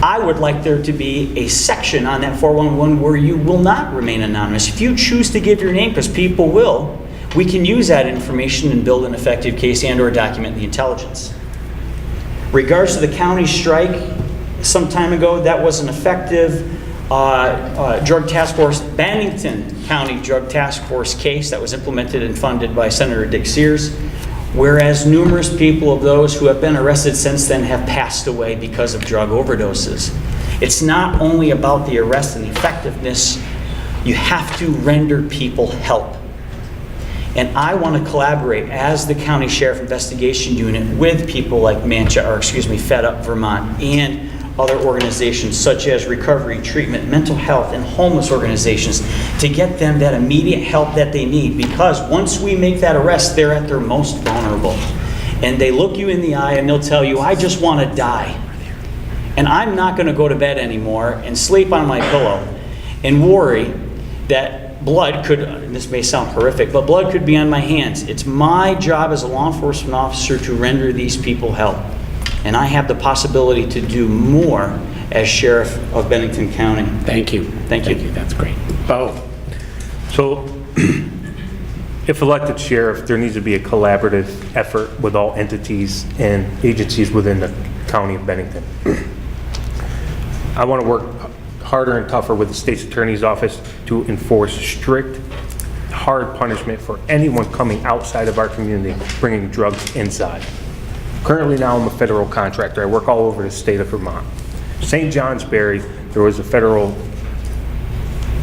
I would like there to be a section on that 411 where you will not remain anonymous. If you choose to give your name, because people will, we can use that information and build an effective case and or document the intelligence. Regards to the county strike, some time ago, that was an effective drug task force, Bennington County Drug Task Force case that was implemented and funded by Senator Dick Sears, whereas numerous people of those who have been arrested since then have passed away because of drug overdoses. It's not only about the arrest and the effectiveness, you have to render people help. And I want to collaborate as the County Sheriff Investigation Unit with people like Fed Up Vermont and other organizations such as recovery, treatment, mental health, and homeless organizations to get them that immediate help that they need. Because once we make that arrest, they're at their most vulnerable. And they look you in the eye and they'll tell you, I just want to die. And I'm not going to go to bed anymore and sleep on my pillow and worry that blood could, and this may sound horrific, but blood could be on my hands. It's my job as a law enforcement officer to render these people help. And I have the possibility to do more as Sheriff of Bennington County. Thank you. Thank you. That's great. Bo? So, if elected sheriff, there needs to be a collaborative effort with all entities and agencies within the county of Bennington. I want to work harder and tougher with the state's attorney's office to enforce strict, hard punishment for anyone coming outside of our community bringing drugs inside. Currently now I'm a federal contractor. I work all over the state of Vermont. St. Johnsbury, there was a federal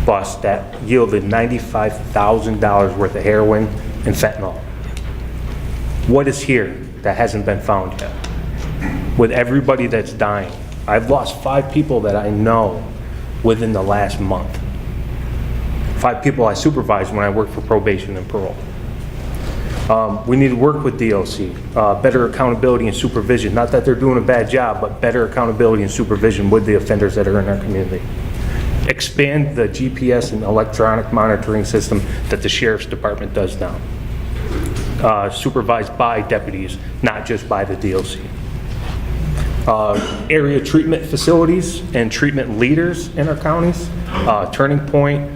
bust that yielded $95,000 worth of heroin and fentanyl. What is here that hasn't been found yet? With everybody that's dying, I've lost 5 people that I know within the last month. 5 people I supervised when I worked for probation and parole. We need to work with DLC, better accountability and supervision. Not that they're doing a bad job, but better accountability and supervision with the offenders that are in our community. Expand the GPS and electronic monitoring system that the Sheriff's Department does now. Supervised by deputies, not just by the DLC. Area treatment facilities and treatment leaders in our counties, Turning Point,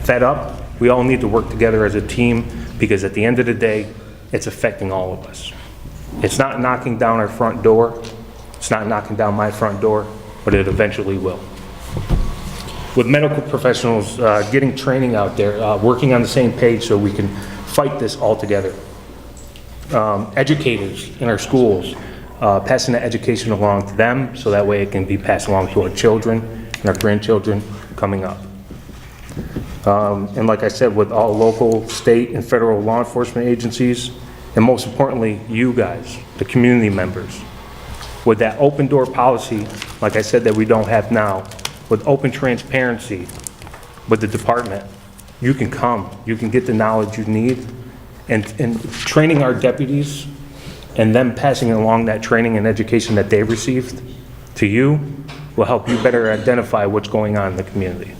Fed Up. We all need to work together as a team because at the end of the day, it's affecting all of us. It's not knocking down our front door. It's not knocking down my front door, but it eventually will. With medical professionals getting training out there, working on the same page so we can fight this all together. Educators in our schools, passing the education along to them so that way it can be passed along to our children and our grandchildren coming up. And like I said, with all local, state, and federal law enforcement agencies, and most importantly, you guys, the community members, with that open door policy, like I said, that we don't have now, with open transparency with the department, you can come, you can get the knowledge you need, and training our deputies and them passing along that training and education that they received to you will help you better identify what's going on in the community.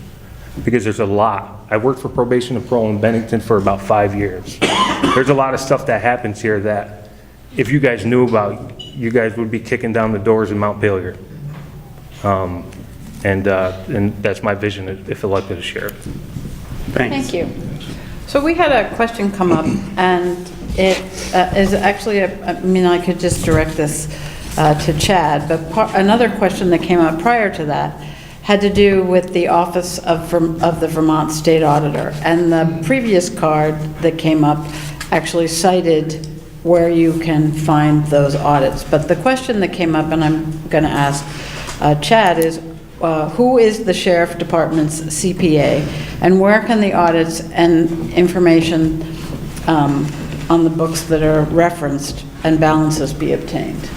Because there's a lot. I worked for probation and parole in Bennington for about 5 years. There's a lot of stuff that happens here that if you guys knew about, you guys would be kicking down the doors in Montpelier. And that's my vision if elected as sheriff. Thank you. So we had a question come up, and it is actually, I could just direct this to Chad, but another question that came up prior to that had to do with the Office of the Vermont State Auditor. And the previous card that came up actually cited where you can find those audits. But the question that came up, and I'm going to ask Chad, is who is the Sheriff Department's CPA, and where can the audits and information on the books that are referenced and balances be obtained?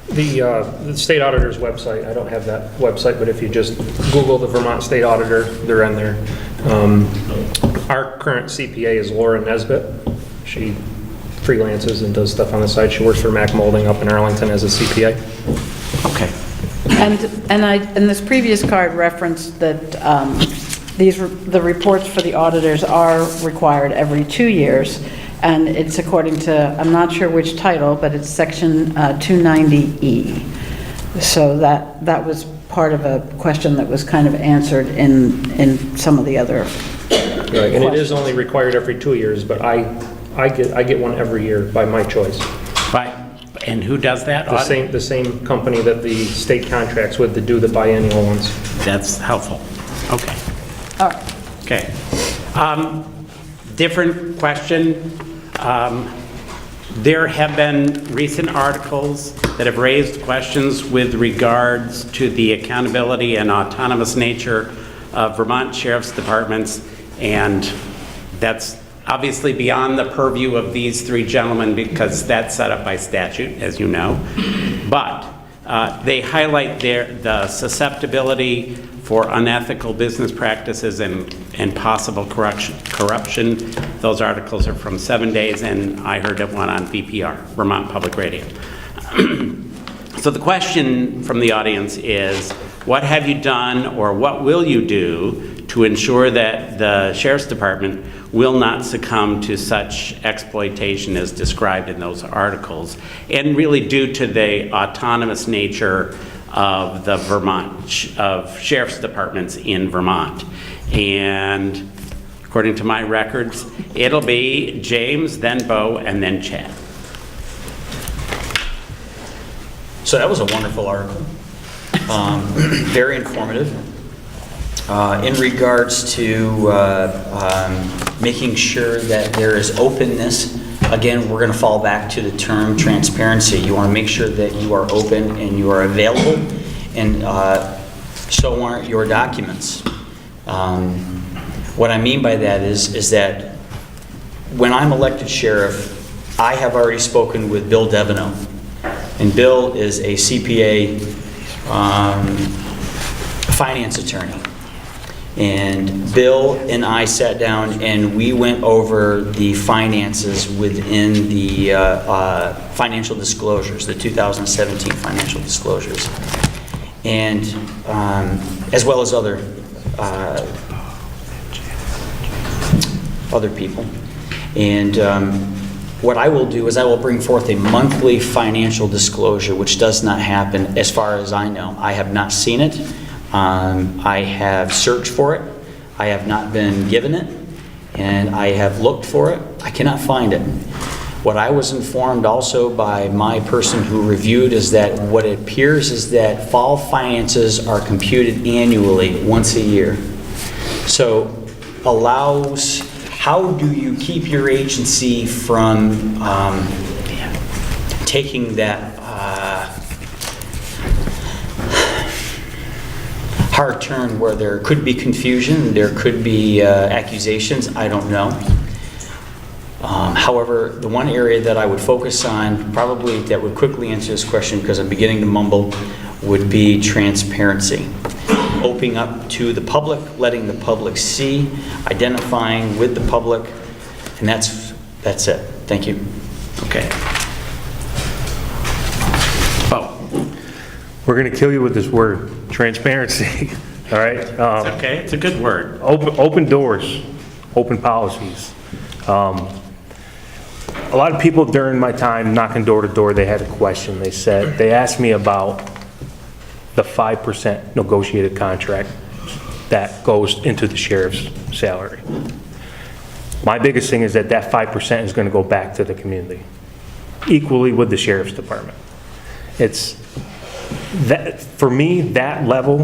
The state auditor's website, I don't have that website, but if you just Google the Vermont State Auditor, they're in there. Our current CPA is Laura Nesbitt. She freelances and does stuff on the side. She works for Mac Molding up in Arlington as a CPA. Okay. And this previous card referenced that the reports for the auditors are required every 2 years. And it's according to, I'm not sure which title, but it's section 290E. So that was part of a question that was kind of answered in some of the other Right, and it is only required every 2 years, but I get one every year by my choice. And who does that audit? The same company that the state contracts with to do the biennial ones. That's helpful. Okay. All right. Okay. Different question. There have been recent articles that have raised questions with regards to the accountability and autonomous nature of Vermont Sheriff's Departments And that's obviously beyond the purview of these three gentlemen because that's set up by statute, as you know. But they highlight the susceptibility for unethical business practices and possible corruption. Those articles are from 7 days, and I heard of one on VPR, Vermont Public Radio. So the question from the audience is, what have you done or what will you do to ensure that the Sheriff's Department will not succumb to such exploitation as described in those articles, and really due to the autonomous nature of the of Sheriff's Departments in Vermont? And according to my records, it'll be James, then Bo, and then Chad. So that was a wonderful article, very informative. In regards to making sure that there is openness, again, we're going to fall back to the term transparency. You want to make sure that you are open and you are available, and so aren't your documents. What I mean by that is that when I'm elected sheriff, I have already spoken with Bill Deveneaux. And Bill is a CPA finance attorney. And Bill and I sat down and we went over the finances within the financial disclosures, the 2017 financial disclosures. And as well as other people. And what I will do is I will bring forth a monthly financial disclosure, which does not happen as far as I know. I have not seen it. I have searched for it. I have not been given it. And I have looked for it. I cannot find it. What I was informed also by my person who reviewed is that what it appears is that fall finances are computed annually, once a year. So allows... How do you keep your agency from taking that hard turn where there could be confusion, there could be accusations? I don't know. However, the one area that I would focus on, probably that would quickly answer this question because I'm beginning to mumble, would be transparency. Opening up to the public, letting the public see, identifying with the public, and that's it. Thank you. Okay. Oh, We're going to kill you with this word, transparency. All right? it's okay. It's a good word. Open doors, open policies. A lot of people during my time knocking door to door, they had a question. They asked me about the 5% negotiated contract that goes into the sheriff's salary. My biggest thing is that 5% is going to go back to the community, equally with the sheriff's department. It's that, for me, that level,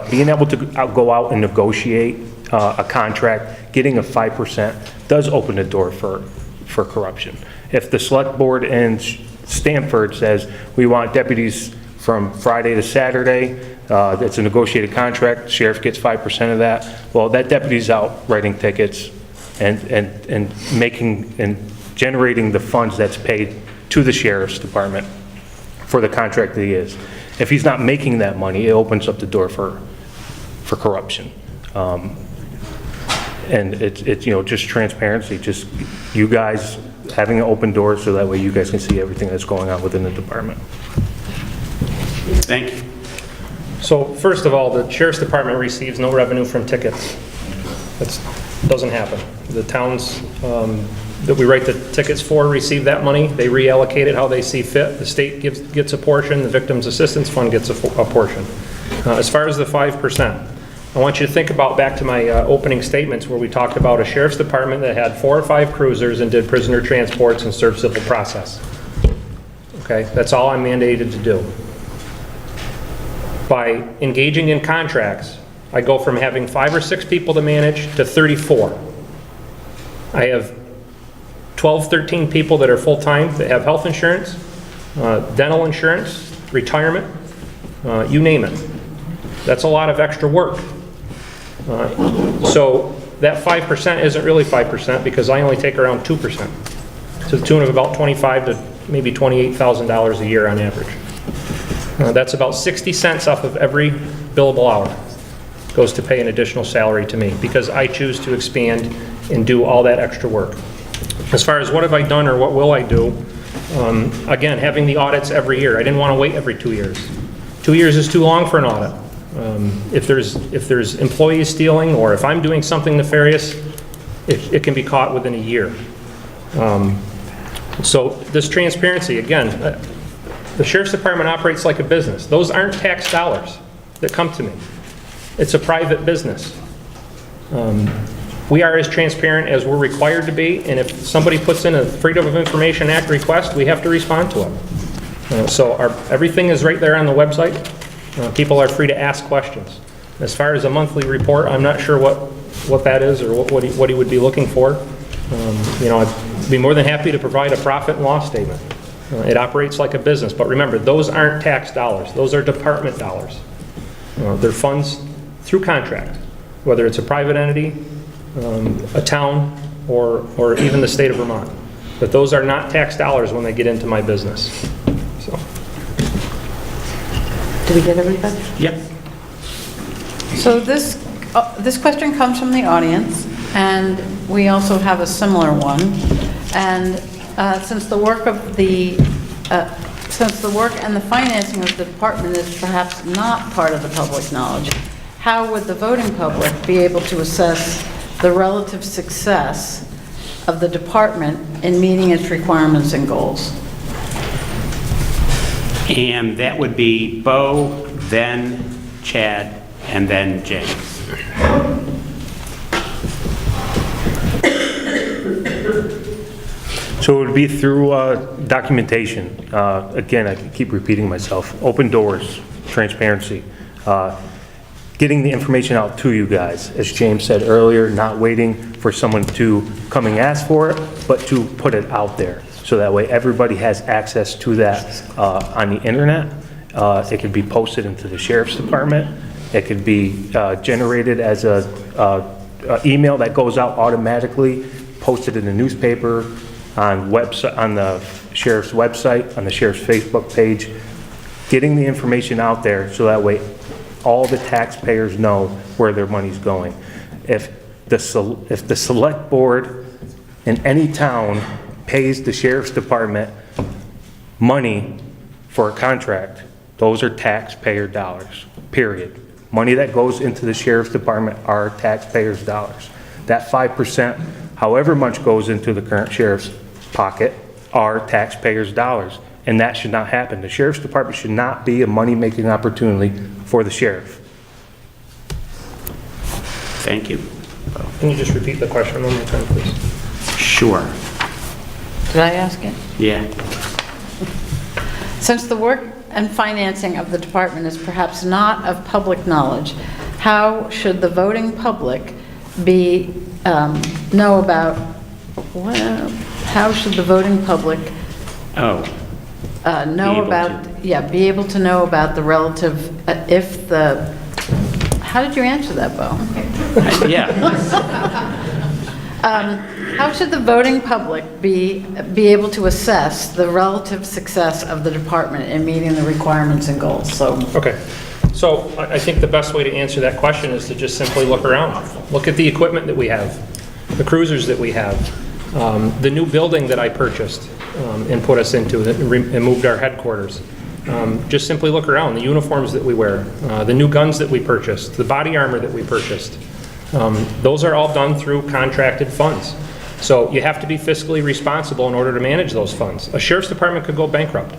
being able to go out and negotiate a contract, getting a 5% does open the door for corruption. If the select board in Stamford says we want deputies from Friday to Saturday, it's a negotiated contract, the sheriff gets 5% of that, well, that deputy's out writing tickets and making and generating the funds that's paid to the sheriff's department for the contract that he is. If he's not making that money, it opens up the door for corruption. And it's just transparency, just you guys having an open door so that way you guys can see everything that's going on within the department. Thank you. So first of all, the Sheriff's Department receives no revenue from tickets. That doesn't happen. The towns that we write the tickets for receive that money. They reallocate it how they see fit. The state gets a portion. The Victims Assistance Fund gets a portion. As far as the 5%, I want you to think about back to my opening statements where we talked about a Sheriff's Department that had 4 or 5 cruisers and did prisoner transports and served civil process. Okay, that's all I'm mandated to do. By engaging in contracts, I go from having 5 or 6 people to manage to 34. I have 12, 13 people that are full-time that have health insurance, dental insurance, retirement, you name it. That's a lot of extra work. So that 5% isn't really 5% because I only take around 2%, to the tune of about $25,000 to maybe $28,000 a year on average. That's about 60 cents off of every billable hour goes to pay an additional salary to me because I choose to expand and do all that extra work. As far as what have I done or what will I do, again, having the audits every year. I didn't want to wait every 2 years. 2 years is too long for an audit. If there's employees stealing or if I'm doing something nefarious, it can be caught within a year. So this transparency, again, the Sheriff's Department operates like a business. Those aren't tax dollars that come to me. It's a private business. We are as transparent as we're required to be, and if somebody puts in a Freedom of Information Act request, we have to respond to it. So everything is right there on the website. People are free to ask questions. As far as a monthly report, I'm not sure what that is or what he would be looking for. I'd be more than happy to provide a profit and loss statement. It operates like a business, but remember, those aren't tax dollars. Those are department dollars. They're funds through contract, whether it's a private entity, a town, or even the state of Vermont. But those are not tax dollars when they get into my business. So. Did we get everybody? Yep. So this question comes from the audience, and we also have a similar one. And since the work and the financing of the department is perhaps not part of the public knowledge, how would the voting public be able to assess the relative success of the department in meeting its requirements and goals? And that would be Bo, then Chad, and then James. So it would be through documentation. Again, I keep repeating myself. Open doors, transparency. Getting the information out to you guys. As James said earlier, not waiting for someone to come and ask for it, but to put it out there. So that way everybody has access to that on the internet. It could be posted into the Sheriff's Department. It could be generated as a email that goes out automatically, posted in the newspaper, on the Sheriff's website, on the Sheriff's Facebook page. Getting the information out there so that way all the taxpayers know where their money's going. If the select board in any town pays the Sheriff's Department money for a contract, those are taxpayer dollars, period. Money that goes into the Sheriff's Department are taxpayers' dollars. That 5%, however much goes into the current sheriff's pocket, are taxpayers' dollars. And that should not happen. The Sheriff's Department should not be a money-making opportunity for the sheriff. Thank you. Can you just repeat the question one more time, please? Sure. Did I ask it? Yeah. Since the work and financing of the department is perhaps not of public knowledge, how should the voting public know about, how should the voting public be able to know about the relative, how did you answer that, Bo? Yeah. How should the voting public be able to assess the relative success of the department in meeting the requirements and goals? Okay. So I think the best way to answer that question is to just simply look around. Look at the equipment that we have, the cruisers that we have, the new building that I purchased and put us into and moved our headquarters. Just simply look around, the uniforms that we wear, the new guns that we purchased, the body armor that we purchased. Those are all done through contracted funds. So you have to be fiscally responsible in order to manage those funds. A sheriff's department could go bankrupt.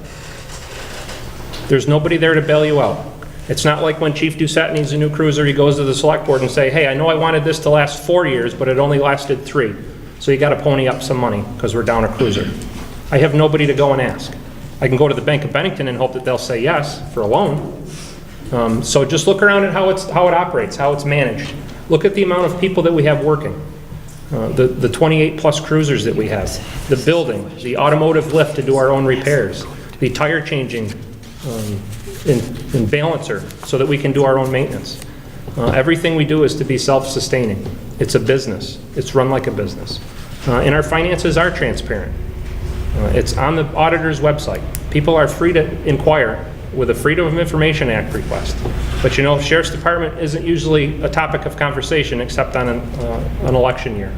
There's nobody there to bail you out. It's not like when Chief Doucette needs a new cruiser, he goes to the select board and say, hey, I know I wanted this to last 4 years, but it only lasted 3. So you got to pony up some money because we're down a cruiser. I have nobody to go and ask. I can go to the Bank of Bennington and hope that they'll say yes for a loan. So just look around at how it operates, how it's managed. Look at the amount of people that we have working. The 28 plus cruisers that we have, the building, the automotive lift to do our own repairs, the tire changing and balancer so that we can do our own maintenance. Everything we do is to be self-sustaining. It's a business. It's run like a business. And our finances are transparent. It's on the auditor's website. People are free to inquire with a Freedom of Information Act request. But you know, Sheriff's Department isn't usually a topic of conversation except on an election year.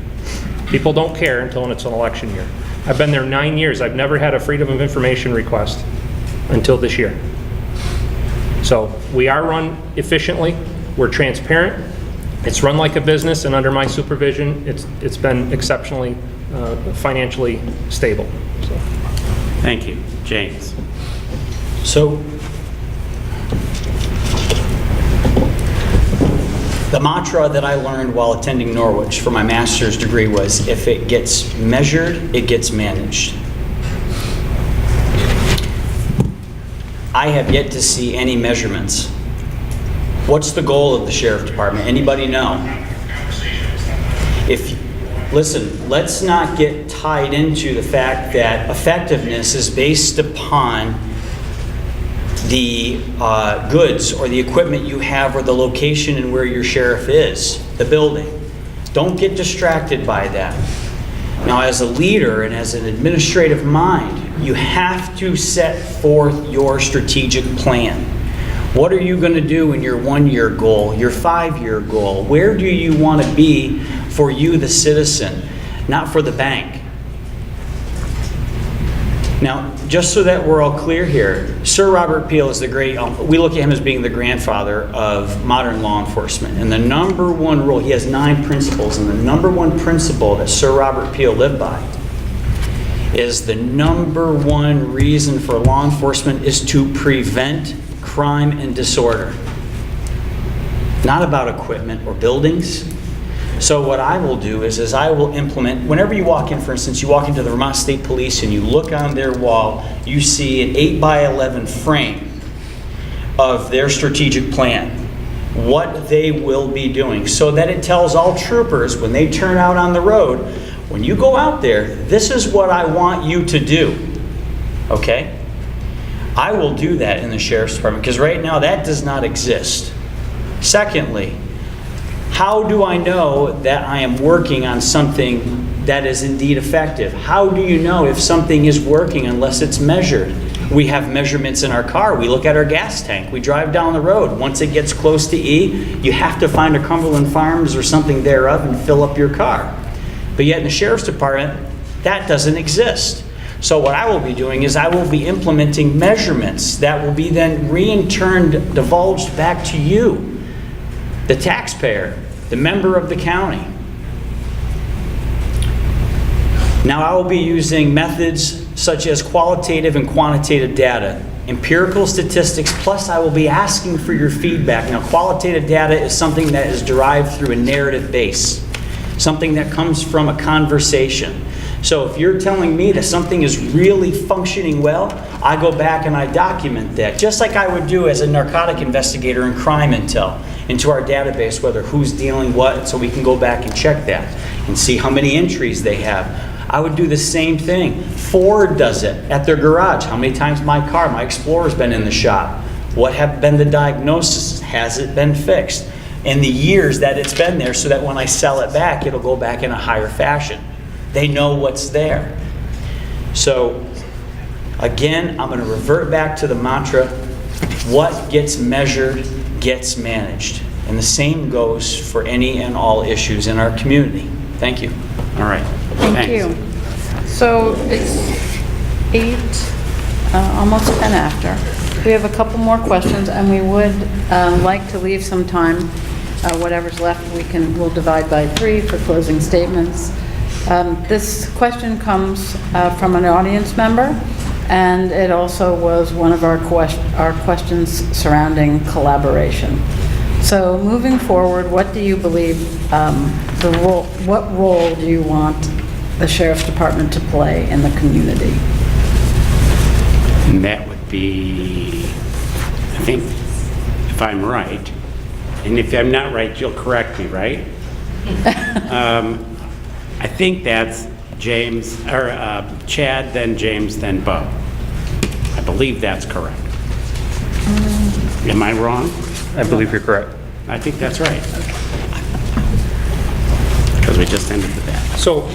People don't care until it's an election year. I've been there 9 years. I've never had a Freedom of Information request until this year. So we are run efficiently. We're transparent. It's run like a business, and under my supervision, it's been exceptionally financially stable. So. Thank you. James? So, the mantra that I learned while attending Norwich for my master's degree was, if it gets measured, it gets managed. I have yet to see any measurements. What's the goal of the Sheriff Department? Anybody know? Listen, let's not get tied into the fact that effectiveness is based upon the goods or the equipment you have or the location and where your sheriff is, the building. Don't get distracted by that. Now, as a leader and as an administrative mind, you have to set forth your strategic plan. What are you going to do in your 1-year goal, your 5-year goal? Where do you want to be for you, the citizen, not for the bank? Now, just so that we're all clear here, Sir Robert Peel is the great, we look at him as being the grandfather of modern law enforcement. And the number one rule, he has 9 principles, and the number one principle that Sir Robert Peel lived by is the number one reason for law enforcement is to prevent crime and disorder. Not about equipment or buildings. So what I will do is I will implement, whenever you walk in, for instance, you walk into the Vermont State Police and you look on their wall, you see an 8x11 frame of their strategic plan, what they will be doing, so that it tells all troopers when they turn out on the road, when you go out there, this is what I want you to do, okay? I will do that in the Sheriff's Department, because right now that does not exist. Secondly, how do I know that I am working on something that is indeed effective? How do you know if something is working unless it's measured? We have measurements in our car. We look at our gas tank. We drive down the road. Once it gets close to E, you have to find a Cumberland Farms or something thereof and fill up your car. But yet in the Sheriff's Department, that doesn't exist. So what I will be doing is I will be implementing measurements that will be then re-in-turn divulged back to you, the taxpayer, the member of the county. Now I will be using methods such as qualitative and quantitative data, empirical statistics, plus I will be asking for your feedback. Now qualitative data is something that is derived through a narrative base, something that comes from a conversation. So if you're telling me that something is really functioning well, I go back and I document that, just like I would do as a narcotic investigator in crime intel, into our database, whether who's dealing what, so we can go back and check that and see how many entries they have. I would do the same thing. Ford does it at their garage. How many times my Explorer's been in the shop? What have been the diagnoses? Has it been fixed? In the years that it's been there, so that when I sell it back, it'll go back in a higher fashion. They know what's there. So again, I'm going to revert back to the mantra, what gets measured gets managed. And the same goes for any and all issues in our community. Thank you. All right. Thank Thanks. you. So it's 8, almost 10 after. We have a couple more questions, and we would like to leave some time, whatever's left, we'll divide by 3 for closing statements. This question comes from an audience member, and it also was one of our questions surrounding collaboration. So moving forward, what do you believe what role do you want the Sheriff's Department to play in the community? And that would be, I think, if I'm right, and if I'm not right, you'll correct me, right? I think that's James, or Chad, then James, then Bo. I believe that's correct. Am I wrong? I believe you're correct. I think that's right. just ended with that. So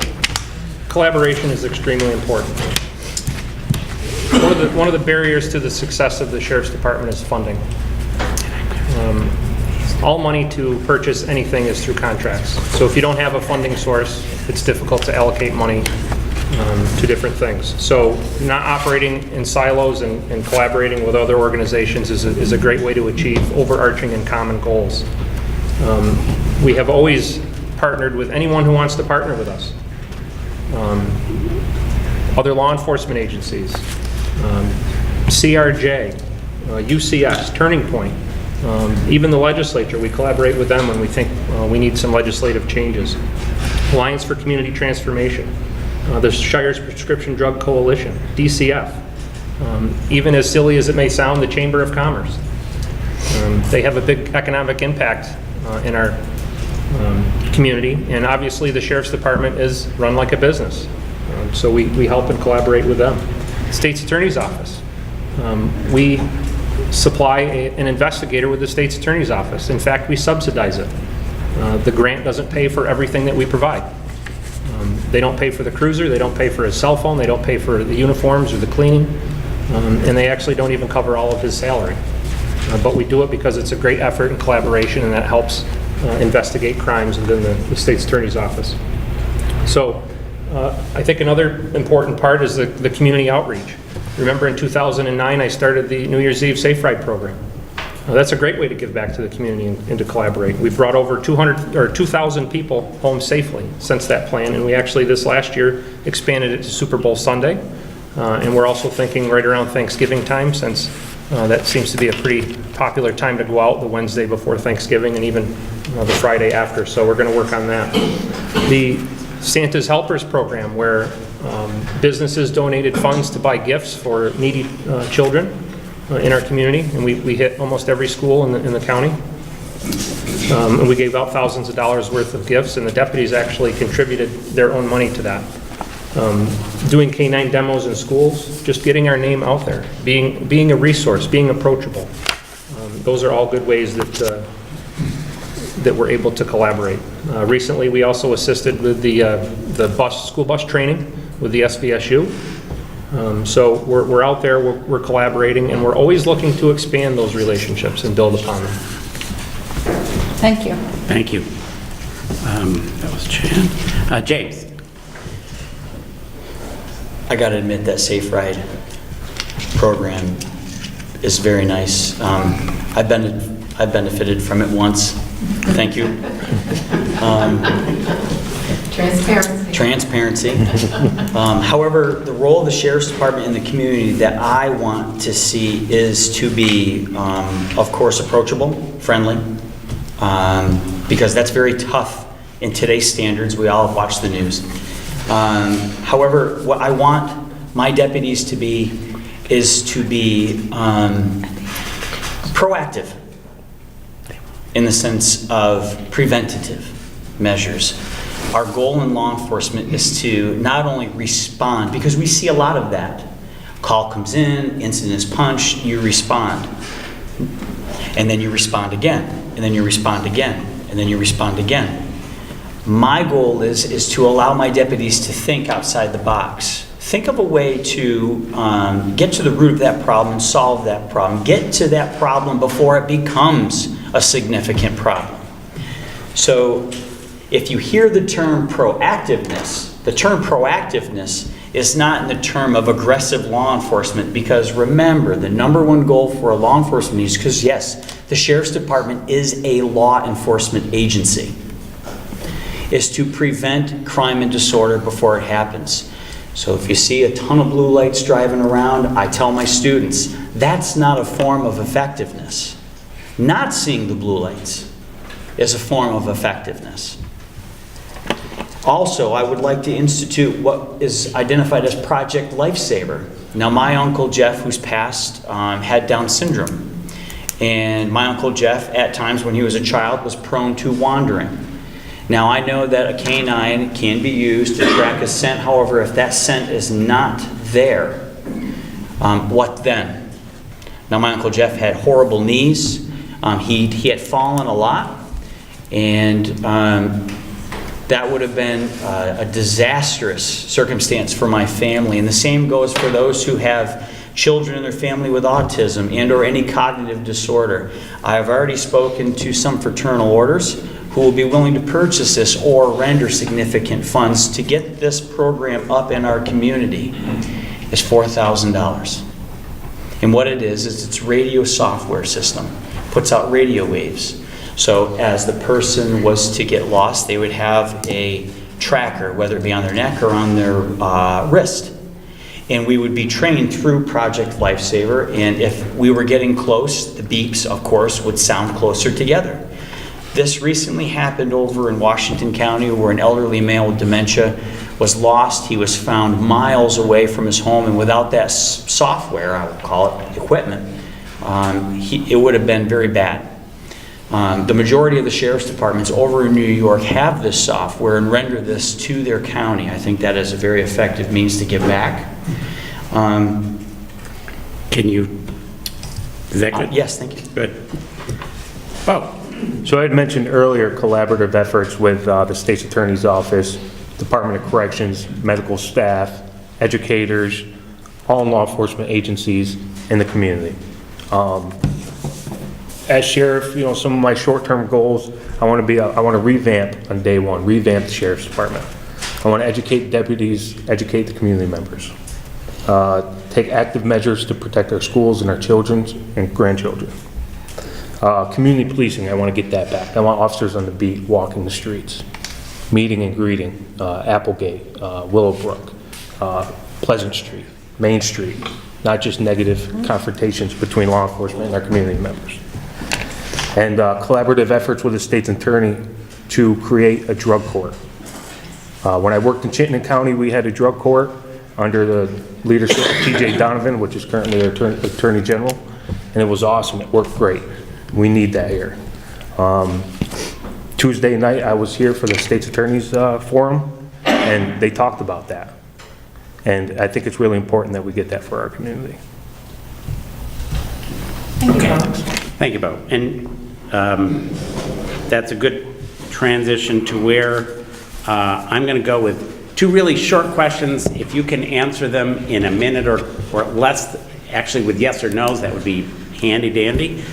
collaboration is extremely important. One of the barriers to the success of the Sheriff's Department is funding. All money to purchase anything is through contracts. So if you don't have a funding source, it's difficult to allocate money to different things. So not operating in silos and collaborating with other organizations is a great way to achieve overarching and common goals. We have always partnered with anyone who wants to partner with us. Other law enforcement agencies, CRJ, UCS, Turning Point, even the legislature, we collaborate with them when we think we need some legislative changes. Alliance for Community Transformation, the Shire's Prescription Drug Coalition, DCF, even as silly as it may sound, the Chamber of Commerce. They have a big economic impact in our community, and obviously the Sheriff's Department is run like a business. So we help and collaborate with them. State's Attorney's Office. We supply an investigator with the State's Attorney's Office. In fact, we subsidize it. The grant doesn't pay for everything that we provide. They don't pay for the cruiser, they don't pay for his cell phone, they don't pay for the uniforms or the cleaning, and they actually don't even cover all of his salary. But we do it because it's a great effort and collaboration, and that helps investigate crimes within the State's Attorney's Office. So I think another important part is the community outreach. Remember in 2009, I started the New Year's Eve Safe Ride program. That's a great way to give back to the community and to collaborate. We've brought over 2,000 people home safely since that plan, and we actually this last year expanded it to Super Bowl Sunday. And we're also thinking right around Thanksgiving time, since that seems to be a pretty popular time to go out, the Wednesday before Thanksgiving and even the Friday after. So we're going to work on that. The Santa's Helpers program, where businesses donated funds to buy gifts for needy children in our community, and we hit almost every school in the county. And we gave out thousands of dollars worth of gifts, and the deputies actually contributed their own money to that. Doing K-9 demos in schools, just getting our name out there, being a resource, being approachable. Those are all good ways that we're able to collaborate. Recently, we also assisted with the school bus training with the SVSU. So we're out there, we're collaborating, and we're always looking to expand those relationships and build upon them. Thank you. Thank you. That was Chan. James. I got to admit that Safe Ride program is very nice. I've benefited from it once. Thank you. Transparency. However, the role of the Sheriff's Department in the community that I want to see is to be, of course, approachable, friendly, because that's very tough in today's standards. We all have watched the news. However, what I want my deputies to be is to be proactive in the sense of preventative measures. Our goal in law enforcement is to not only respond, because we see a lot of that. Call comes in, incident is punched, you respond. And then you respond again, and then you respond again, and then you respond again. My goal is to allow my deputies to think outside the box. Think of a way to get to the root of that problem and solve that problem. Get to that problem before it becomes a significant problem. So if you hear the term proactiveness, the term proactiveness is not in the term of aggressive law enforcement, because remember, the number one goal for a law enforcement is, because yes, the Sheriff's Department is a law enforcement agency, is to prevent crime and disorder before it happens. So if you see a ton of blue lights driving around, I tell my students, that's not a form of effectiveness. Not seeing the blue lights is a form of effectiveness. Also, I would like to institute what is identified as Project Lifesaver. Now, my Uncle Jeff, who's passed, had Down syndrome. And my Uncle Jeff, at times when he was a child, was prone to wandering. Now, I know that a canine can be used to track a scent. However, if that scent is not there, what then? Now, my Uncle Jeff had horrible knees. He had fallen a lot. And That would have been a disastrous circumstance for my family. And the same goes for those who have children in their family with autism and or any cognitive disorder. I have already spoken to some fraternal orders who will be willing to purchase this or render significant funds to get this program up in our community. Is $4,000. And what it is it's radio software system. Puts out radio waves. So as the person was to get lost, they would have a tracker, whether it be on their neck or on their wrist. And we would be trained through Project Lifesaver, and if we were getting close, the beeps, of course, would sound closer together. This recently happened over in Washington County where an elderly male with dementia was lost. He was found miles away from his home, and without that software, I would call it, equipment, it would have been very bad. The majority of the sheriff's departments over in New York have this software and render this to their county. I think that is a very effective means to give back. Can you, is that good? Yes, thank you. Good. Bo? So I had mentioned earlier collaborative efforts with the state's attorney's office, Department of Corrections, medical staff, educators, all law enforcement agencies in the community. As sheriff, some of my short-term goals, I want to revamp on day one, revamp the sheriff's department. I want to educate deputies, educate the community members. Take active measures to protect our schools and our children and grandchildren. Community policing, I want to get that back. I want officers on the beat walking the streets, meeting and greeting, Applegate, Willowbrook, Pleasant Street, Main Street, not just negative confrontations between law enforcement and our community members. And collaborative efforts with the state's attorney to create a drug court. When I worked in Chittenden County, we had a drug court under the leadership of T.J. Donovan, which is currently our Attorney General, and it was awesome. It worked great. We need that here. Tuesday night, I was here for the state's attorney's forum, and they talked about that. And I think it's really important that we get that for our community. Thank you, Bo. And that's a good transition to where I'm going to go with two really short questions. If you can answer them in a minute or less, actually with yes or no's, that would be handy dandy.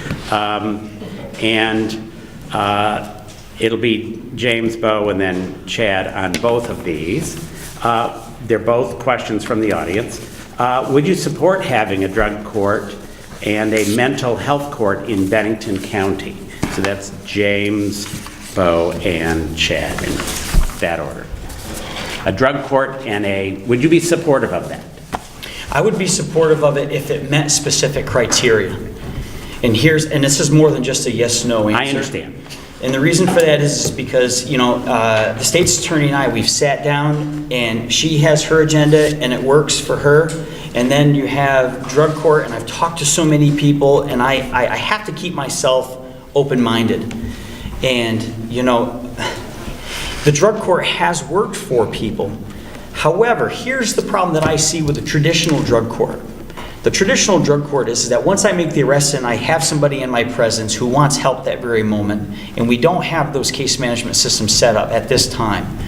It'll be James, Bo, and then Chad on both of these. They're both questions from the audience. Would you support having a drug court and a mental health court in Bennington County? So that's James, Bo, and Chad in that order. A drug court and would you be supportive of that? I would be supportive of it if it met specific criteria. And this is more than just a yes/no answer. I understand. And the reason for that is because, the state's attorney and I, we've sat down and she has her agenda and it works for her. And then you have drug court, and I've talked to so many people, and I have to keep myself open-minded. And, the drug court has worked for people. However, here's the problem that I see with the traditional drug court. The traditional drug court is that once I make the arrest and I have somebody in my presence who wants help that very moment, and we don't have those case management systems set up at this time,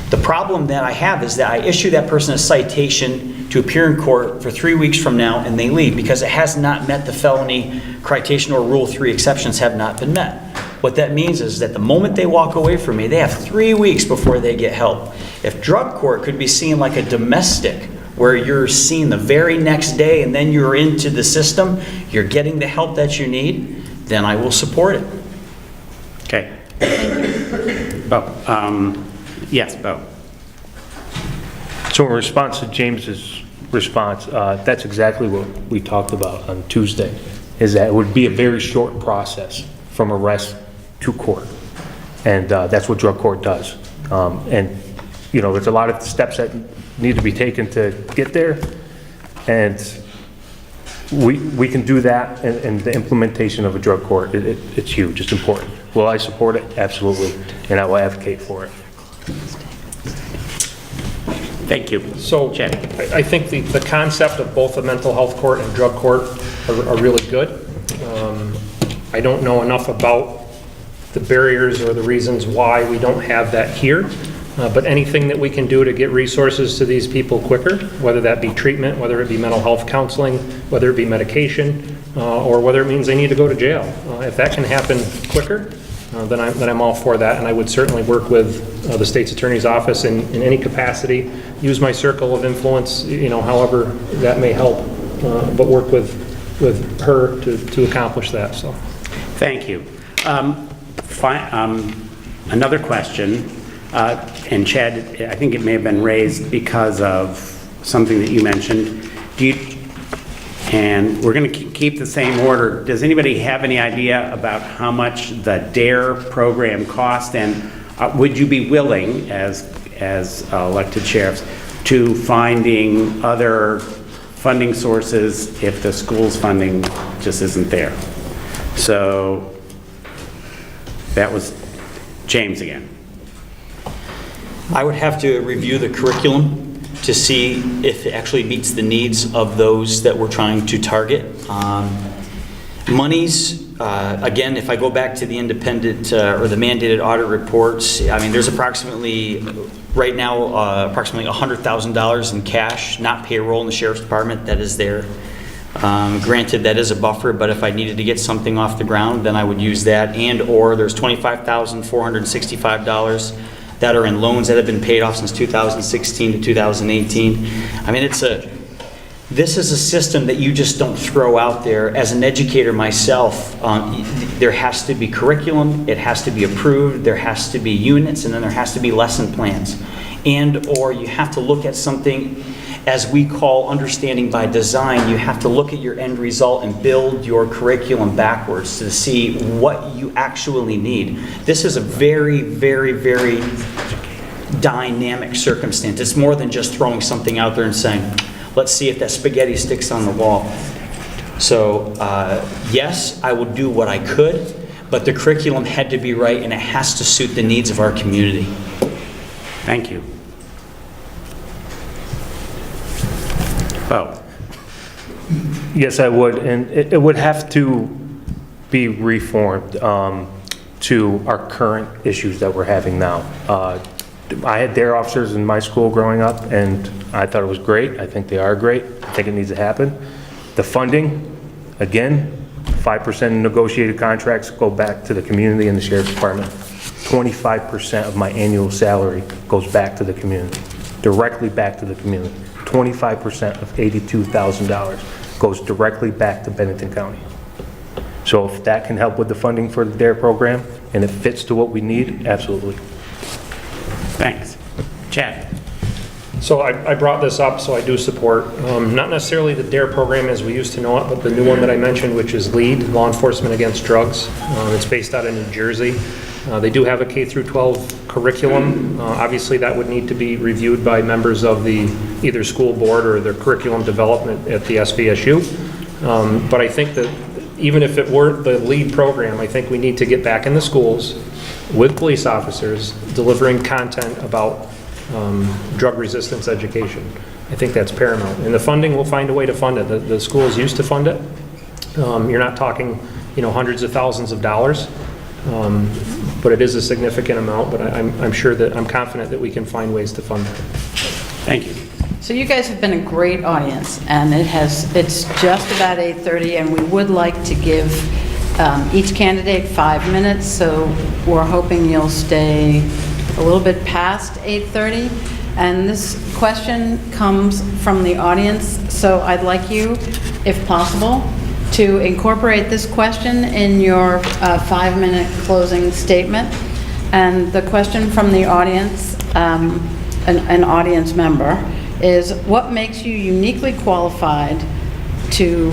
the problem that I have is that I issue that person a citation to appear in court for 3 weeks from now, and they leave because it has not met the felony criterion, or Rule 3 exceptions have not been met. What that means is that the moment they walk away from me, they have 3 weeks before they get help. If drug court could be seen like a domestic, where you're seen the very next day and then you're into the system, you're getting the help that you need, then I will support it. Okay. Bo. Yes, Bo. So in response to James's response, that's exactly what we talked about on Tuesday, is that it would be a very short process from arrest to court. And that's what drug court does. There's a lot of steps that need to be taken to get there. And we can do that, and the implementation of a drug court, it's huge, it's important. Will I support it? Absolutely. And I will advocate for it. Thank you. So Chad. I think the concept of both a mental health court and drug court are really good. I don't know enough about the barriers or the reasons why we don't have that here. But anything that we can do to get resources to these people quicker, whether that be treatment, whether it be mental health counseling, whether it be medication, or whether it means they need to go to jail. If that can happen quicker, then I'm all for that, and I would certainly work with the state's attorney's office in any capacity, use my circle of influence, however that may help, but work with her to accomplish that, so. Thank you. Another question, and Chad, I think it may have been raised because of something that you mentioned. And we're going to keep the same order. Does anybody have any idea about how much the DARE program cost? And would you be willing, as elected sheriffs, to finding other funding sources if the school's funding just isn't there? So that was James again. I would have to review the curriculum to see if it actually meets the needs of those that we're trying to target. Monies, again, if I go back to the independent or the mandated audit reports, I mean, there's approximately, right now, approximately $100,000 in cash, not payroll in the Sheriff's Department, that is there. Granted, that is a buffer, but if I needed to get something off the ground, then I would use that, or there's $25,465 that are in loans that have been paid off since 2016 to 2018. I mean, this is a system that you just don't throw out there. As an educator myself, there has to be curriculum, it has to be approved, there has to be units, and then there has to be lesson plans. Or you have to look at something, as we call understanding by design. You have to look at your end result and build your curriculum backwards to see what you actually need. This is a very, very, very dynamic circumstance. It's more than just throwing something out there and saying, let's see if that spaghetti sticks on the wall. So yes, I will do what I could, but the curriculum had to be right and it has to suit the needs of our community. Thank you. Bo. Yes, I would, and it would have to be reformed to our current issues that we're having now. I had DARE officers in my school growing up, and I thought it was great. I think they are great. I think it needs to happen. The funding, again, 5% negotiated contracts go back to the community and the Sheriff's Department. 25% of my annual salary goes back to the community, directly back to the community. 25% of $82,000 goes directly back to Bennington County. So if that can help with the funding for the DARE program and it fits to what we need, absolutely. Thanks. Chad. So I brought this up, so I do support, not necessarily the DARE program as we used to know it, but the new one that I mentioned, which is LEAD, Law Enforcement Against Drugs. It's based out of New Jersey. They do have a K through 12 curriculum. Obviously, that would need to be reviewed by members of the either school board or their curriculum development at the SVSU. But I think that even if it weren't the LEAD program, I think we need to get back in the schools with police officers delivering content about drug resistance education. I think that's paramount. And the funding, we'll find a way to fund it. The schools used to fund it. You're not talking, hundreds of thousands of dollars. But it is a significant amount, but I'm confident that we can find ways to fund it. Thank you. So you guys have been a great audience, and it's just about 8:30, and we would like to give each candidate 5 minutes, so we're hoping you'll stay a little bit past 8:30. And this question comes from the audience, so I'd like you, if possible, to incorporate this question in your 5-minute closing statement. And the question from the audience, an audience member, is what makes you uniquely qualified to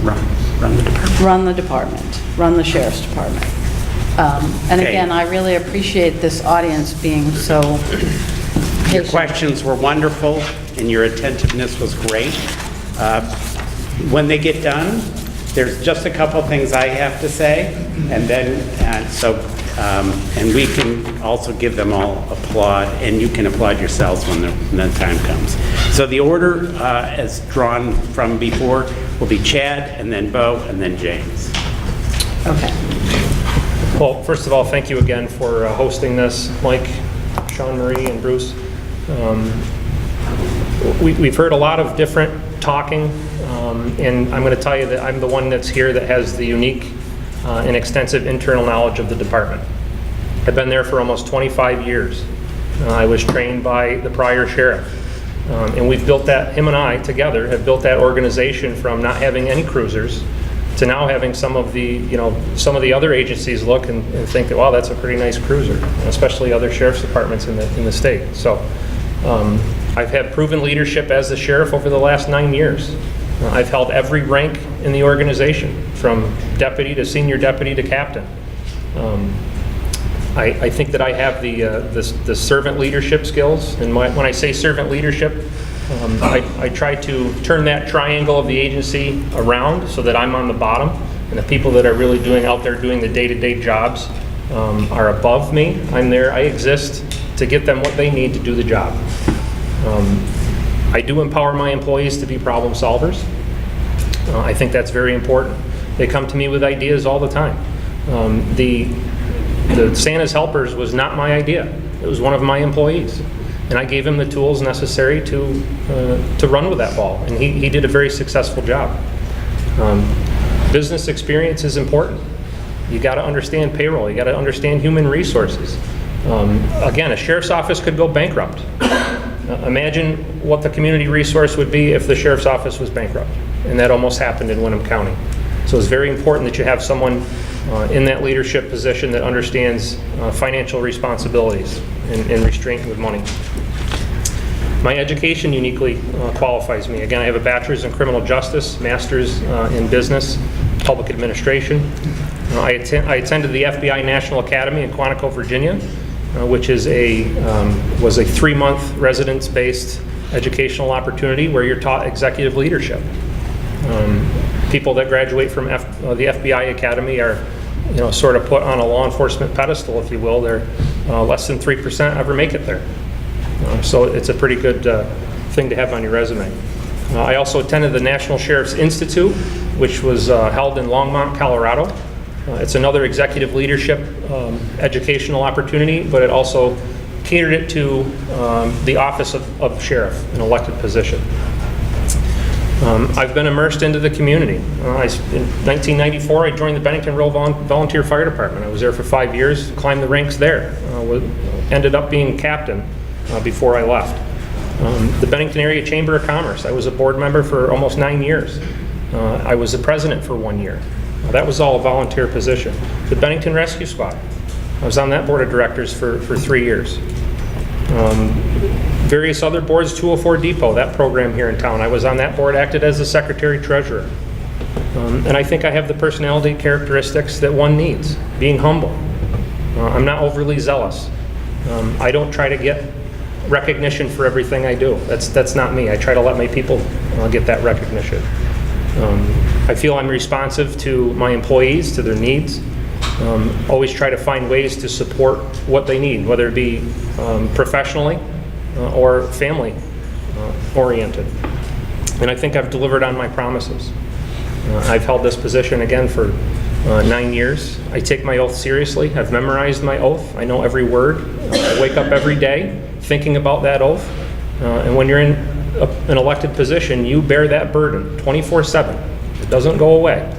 run the department, run the Sheriff's Department? And Okay. again, I really appreciate this audience being so patient. Your questions were wonderful, and your attentiveness was great. When they get done, there's just a couple things I have to say, and then, and we can also give them all applaud, and you can applaud yourselves when the time comes. So the order, as drawn from before, will be Chad, and then Bo, and then James. Okay. Well, first of all, thank you again for hosting this. Mike, Sean Marie and Bruce. We've heard a lot of different talking, and I'm going to tell you that I'm the one that's here that has the unique and extensive internal knowledge of the department. I've been there for almost 25 years. I was trained by the prior sheriff, and we've built that, him and I together have built that organization from not having any cruisers to now having some of the, some of the other agencies look and think that, wow, that's a pretty nice cruiser, especially other sheriff's departments in the state. So I've had proven leadership as the sheriff over the last 9 years. I've held every rank in the organization, from deputy to senior deputy to captain. I think that I have the servant leadership skills, and when I say servant leadership, I try to turn that triangle of the agency around so that I'm on the bottom, and the people that are really out there doing the day-to-day jobs are above me. I'm there, I exist to get them what they need to do the job. I do empower my employees to be problem solvers. I think that's very important. They come to me with ideas all the time. The Santa's Helpers was not my idea. It was one of my employees. And I gave him the tools necessary to run with that ball. And he did a very successful job. Business experience is important. You got to understand payroll. You got to understand human resources. Again, a sheriff's office could go bankrupt. Imagine what the community resource would be if the sheriff's office was bankrupt. And that almost happened in Wenham County. So it's very important that you have someone in that leadership position that understands financial responsibilities and restraint with money. My education uniquely qualifies me. Again, I have a bachelor's in criminal justice, master's in business, public administration. I attended the FBI National Academy in Quantico, Virginia, which is was a 3-month residence-based educational opportunity where you're taught executive leadership. People that graduate from the FBI Academy are, sort of put on a law enforcement pedestal, if you will. They're less than 3% ever make it there. So it's a pretty good thing to have on your resume. I also attended the National Sheriff's Institute, which was held in Longmont, Colorado. It's another executive leadership educational opportunity, but it also catered it to the office of sheriff, an elected position. I've been immersed into the community. In 1994, I joined the Bennington Rural Volunteer Fire Department. I was there for 5 years, climbed the ranks there. Ended up being captain before I left. The Bennington Area Chamber of Commerce, I was a board member for almost 9 years. I was the president for 1 year. That was all a volunteer position. The Bennington Rescue Squad, I was on that board of directors for 3 years. Various other boards, 204 Depot, that program here in town. I was on that board, acted as the secretary-treasurer. And I think I have the personality characteristics that one needs. Being humble. I'm not overly zealous. I don't try to get recognition for everything I do. That's not me. I try to let my people get that recognition. I feel I'm responsive to my employees, to their needs. Always try to find ways to support what they need, whether it be professionally or family oriented. And I think I've delivered on my promises. I've held this position again for 9 years. I take my oath seriously. I've memorized my oath. I know every word. I wake up every day thinking about that oath. And when you're in an elected position, you bear that burden 24/7. It doesn't go away.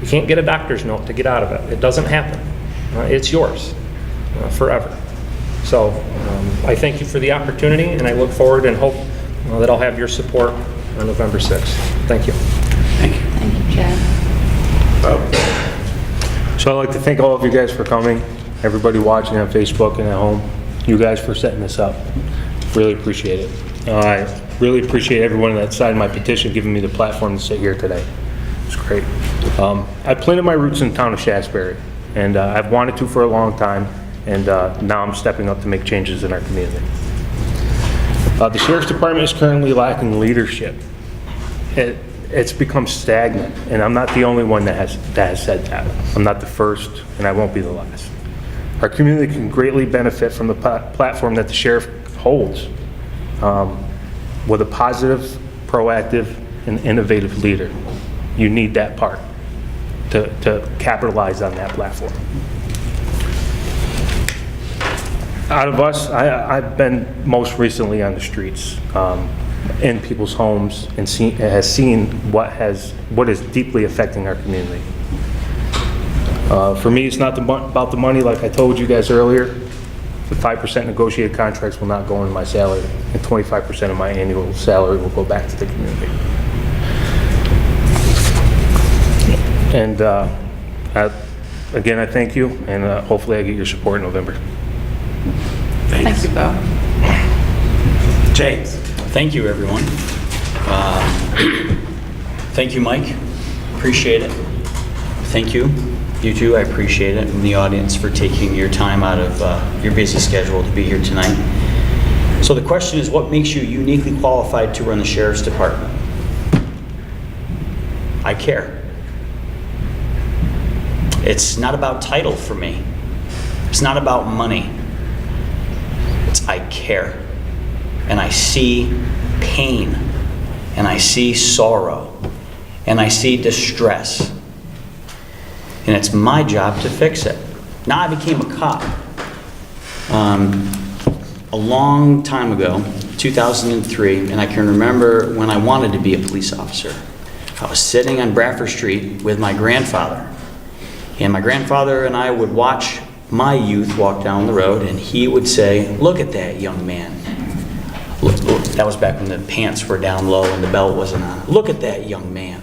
You can't get a doctor's note to get out of it. It doesn't happen. It's yours forever. So I thank you for the opportunity, and I look forward and hope that I'll have your support on November 6th. Thank you. Thank you. Thank you, Chad. So I'd like to thank all of you guys for coming, everybody watching on Facebook and at home, you guys for setting this up. Really appreciate it. I really appreciate everyone that signed my petition, giving me the platform to sit here today. It's great. I planted my roots in the town of Shasberry, and I've wanted to for a long time, and now I'm stepping up to make changes in our community. The Sheriff's Department is currently lacking leadership. It's become stagnant, and I'm not the only one that has said that. I'm not the first, and I won't be the last. Our community can greatly benefit from the platform that the sheriff holds, with a positive, proactive, and innovative leader. You need that part to capitalize on that platform. Out of us, I've been most recently on the streets, in people's homes, and has seen what is deeply affecting our community. For me, it's not about the money, like I told you guys earlier. The 5% negotiated contracts will not go into my salary, and 25% of my annual salary will go back to the community. And again, I thank you, and hopefully I get your support in November. Thank you, Bo. James? Thank you, everyone. Thank you, Mike. Appreciate it. Thank you. You too, I appreciate it, and the audience for taking your time out of your busy schedule to be here tonight. So the question is, what makes you uniquely qualified to run the Sheriff's Department? I care. It's not about title for me. It's not about money. It's I care. And I see pain. And I see sorrow. And I see distress. And it's my job to fix it. Now, I became a cop a long time ago, 2003, and I can remember when I wanted to be a police officer. I was sitting on Bradford Street with my grandfather, and my grandfather and I would watch my youth walk down the road, and he would say, "Look at that young man." Look, that was back when the pants were down low and the belt wasn't on. "Look at that young man."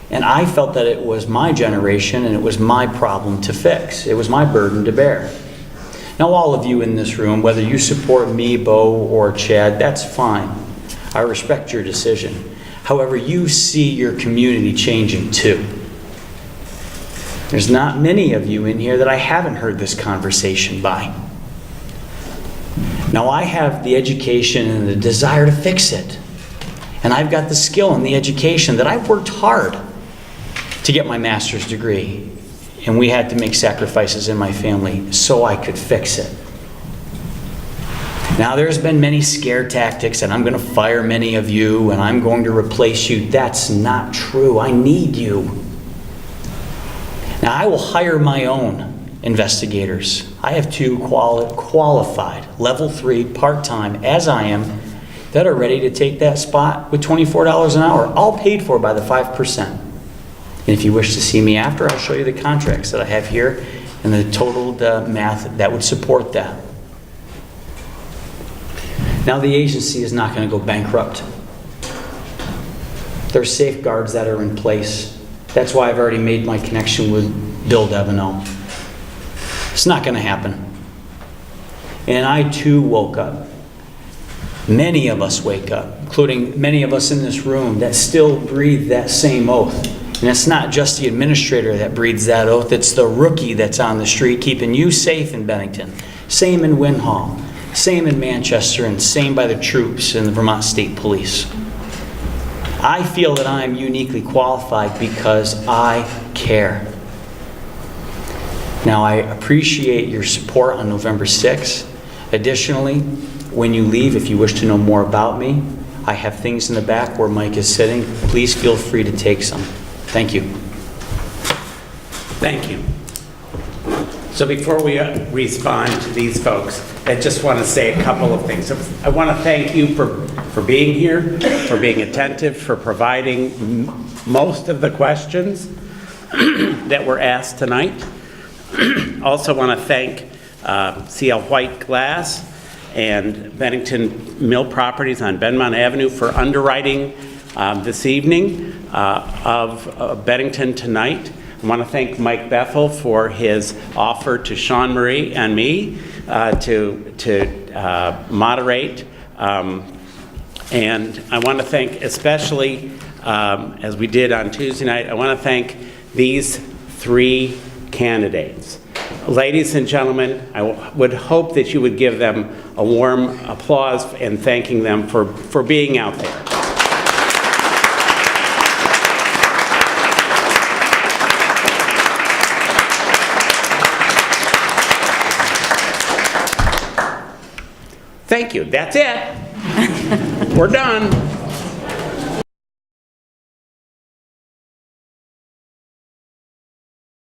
And I felt that it was my generation and it was my problem to fix. It was my burden to bear. Now, all of you in this room, whether you support me, Bo, or Chad, that's fine. I respect your decision. However, you see your community changing too. There's not many of you in here that I haven't heard this conversation by. Now, I have the education and the desire to fix it. And I've got the skill and the education that I've worked hard to get my master's degree, and we had to make sacrifices in my family so I could fix it. Now, there's been many scare tactics, and I'm going to fire many of you, and I'm going to replace you. That's not true. I need you. Now, I will hire my own investigators. I have two qualified, level 3, part-time, as I am, that are ready to take that spot with $24 an hour, all paid for by the 5%. And if you wish to see me after, I'll show you the contracts that I have here and the totaled math that would support that. Now, the agency is not going to go bankrupt. There are safeguards that are in place. That's why I've already made my connection with Bill Deveneaux. It's not going to happen. And I too woke up. Many of us wake up, including many of us in this room, that still breathe that same oath. And it's not just the administrator that breathes that oath, it's the rookie that's on the street keeping you safe in Bennington. Same in Wynn Hall, same in Manchester, and same by the troops in the Vermont State Police. I feel that I'm uniquely qualified because I care. Now, I appreciate your support on November 6th. Additionally, when you leave, if you wish to know more about me, I have things in the back where Mike is sitting. Please feel free to take some. Thank you. Thank you. So before we respond to these folks, I just want to say a couple of things. I want to thank you for being here, for being attentive, for providing most of the questions that were asked tonight. Also want to thank CL White Glass and Bennington Mill Properties on Benmont Avenue for underwriting this evening of Bennington tonight. I want to thank Mike Bethel for his offer to Sean Marie and me to moderate. And I want to thank especially, as we did on Tuesday night, I want to thank these 3 candidates. Ladies and gentlemen, I would hope that you would give them a warm applause and thanking them for being out there. Thank you. That's it. We're done.